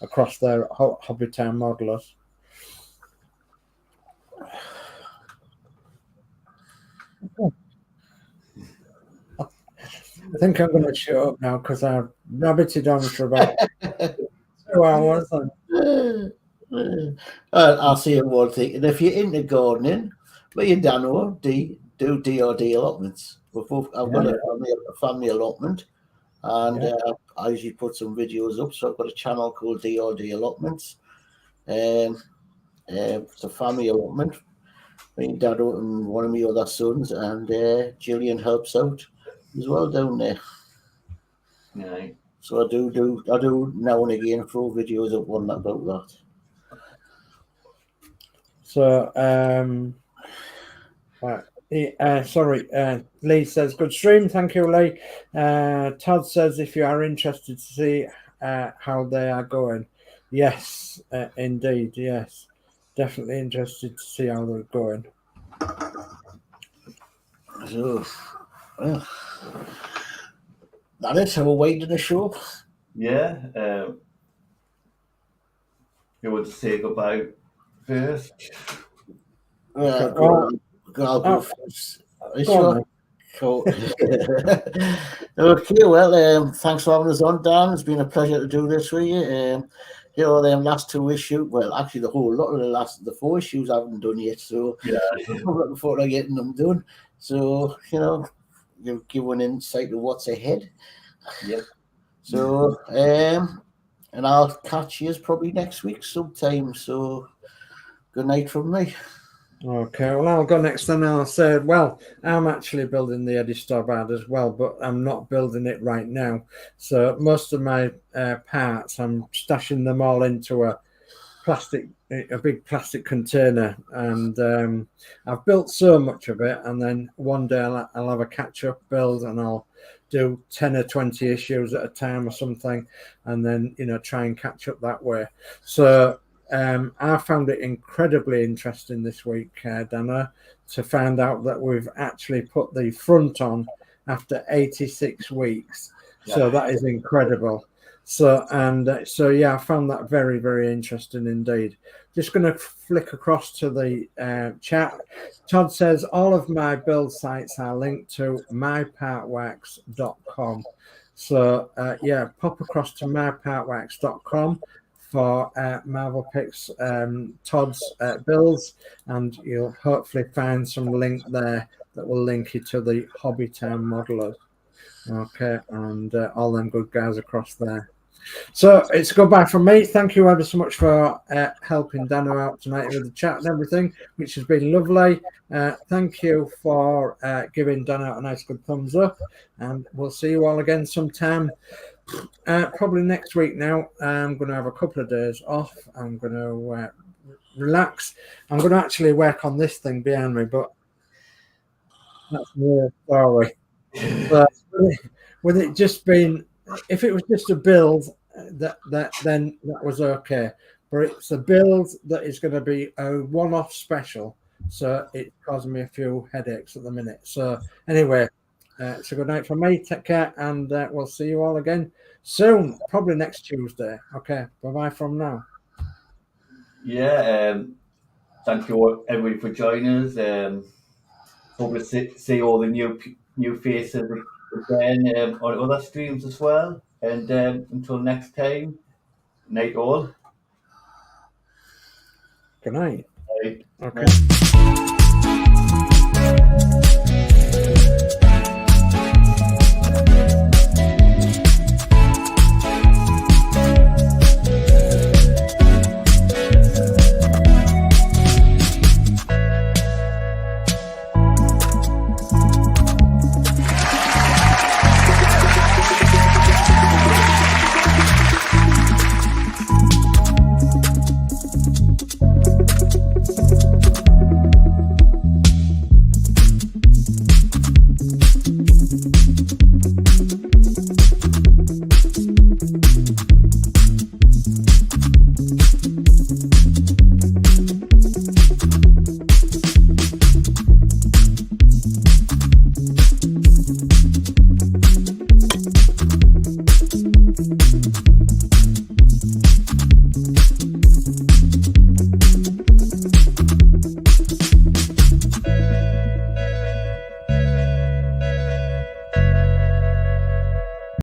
across their Hobby Town modelers. I think I'm going to shut up now because I've rabbited on for about 2 hours. I'll say one thing. And if you're into gardening, me and Dan do DRD allotments. I've got a family allotment, and I usually put some videos up. So I've got a channel called DRD Allotments. It's a family allotment. Me and Dado and one of my other sons, and Gillian helps out as well down there. Yeah. So I do now and again throw videos up on about that. So Lee says good stream. Thank you, Lee. Todd says if you are interested to see how they are going, yes, indeed, yes, definitely interested to see how they're going. So, well, that is how we're waiting the show. Yeah. You want to say goodbye first? I'll go first. Cool. Okay, well, thanks for having us on, Dan. It's been a pleasure to do this with you. Here are them last 2 issues. Well, actually, the whole lot of the 4 issues I haven't done yet. So yeah, I'm looking forward to getting them done. So you give an insight to what's ahead. Yep. So and I'll catch you probably next week sometime. So good night from me. Okay, well, I'll go next then. I'll say, well, I'm actually building the Eddie Stobart as well, but I'm not building it right now. So most of my parts, I'm stashing them all into a big plastic container, and I've built so much of it, and then one day I'll have a catch-up build, and I'll do 10 or 20 issues at a time or something, and then try and catch up that way. So I found it incredibly interesting this week, Dana, to find out that we've actually put the front on after 86 weeks. Yeah. So that is incredible. So yeah, I found that very, very interesting indeed. Just going to flick across to the chat. Todd says all of my build sites are linked to mypartworks.com. So yeah, pop across to mypartworks.com. for Marvel Picks Todd's builds, and you'll hopefully find some link there that will link you to the Hobbytown modelers. Okay, and all them good guys across there. So it's goodbye from me. Thank you ever so much for helping Dano out tonight with the chat and everything, which has been lovely. Thank you for giving Dano a nice good thumbs up, and we'll see you all again sometime. Probably next week now. I'm going to have a couple of days off. I'm going to relax. I'm going to actually work on this thing behind me, but that's another story. But with it just being, if it was just a build, then that was okay. But it's a build that is going to be a one-off special, so it's causing me a few headaches at the minute. So anyway, it's a good night from me. Take care, and we'll see you all again soon, probably next Tuesday. Okay, bye-bye from now. Yeah, thank you everybody for joining us. Hope to see all the new faces again on other streams as well. And until next time, night all. Good night. Night. Okay.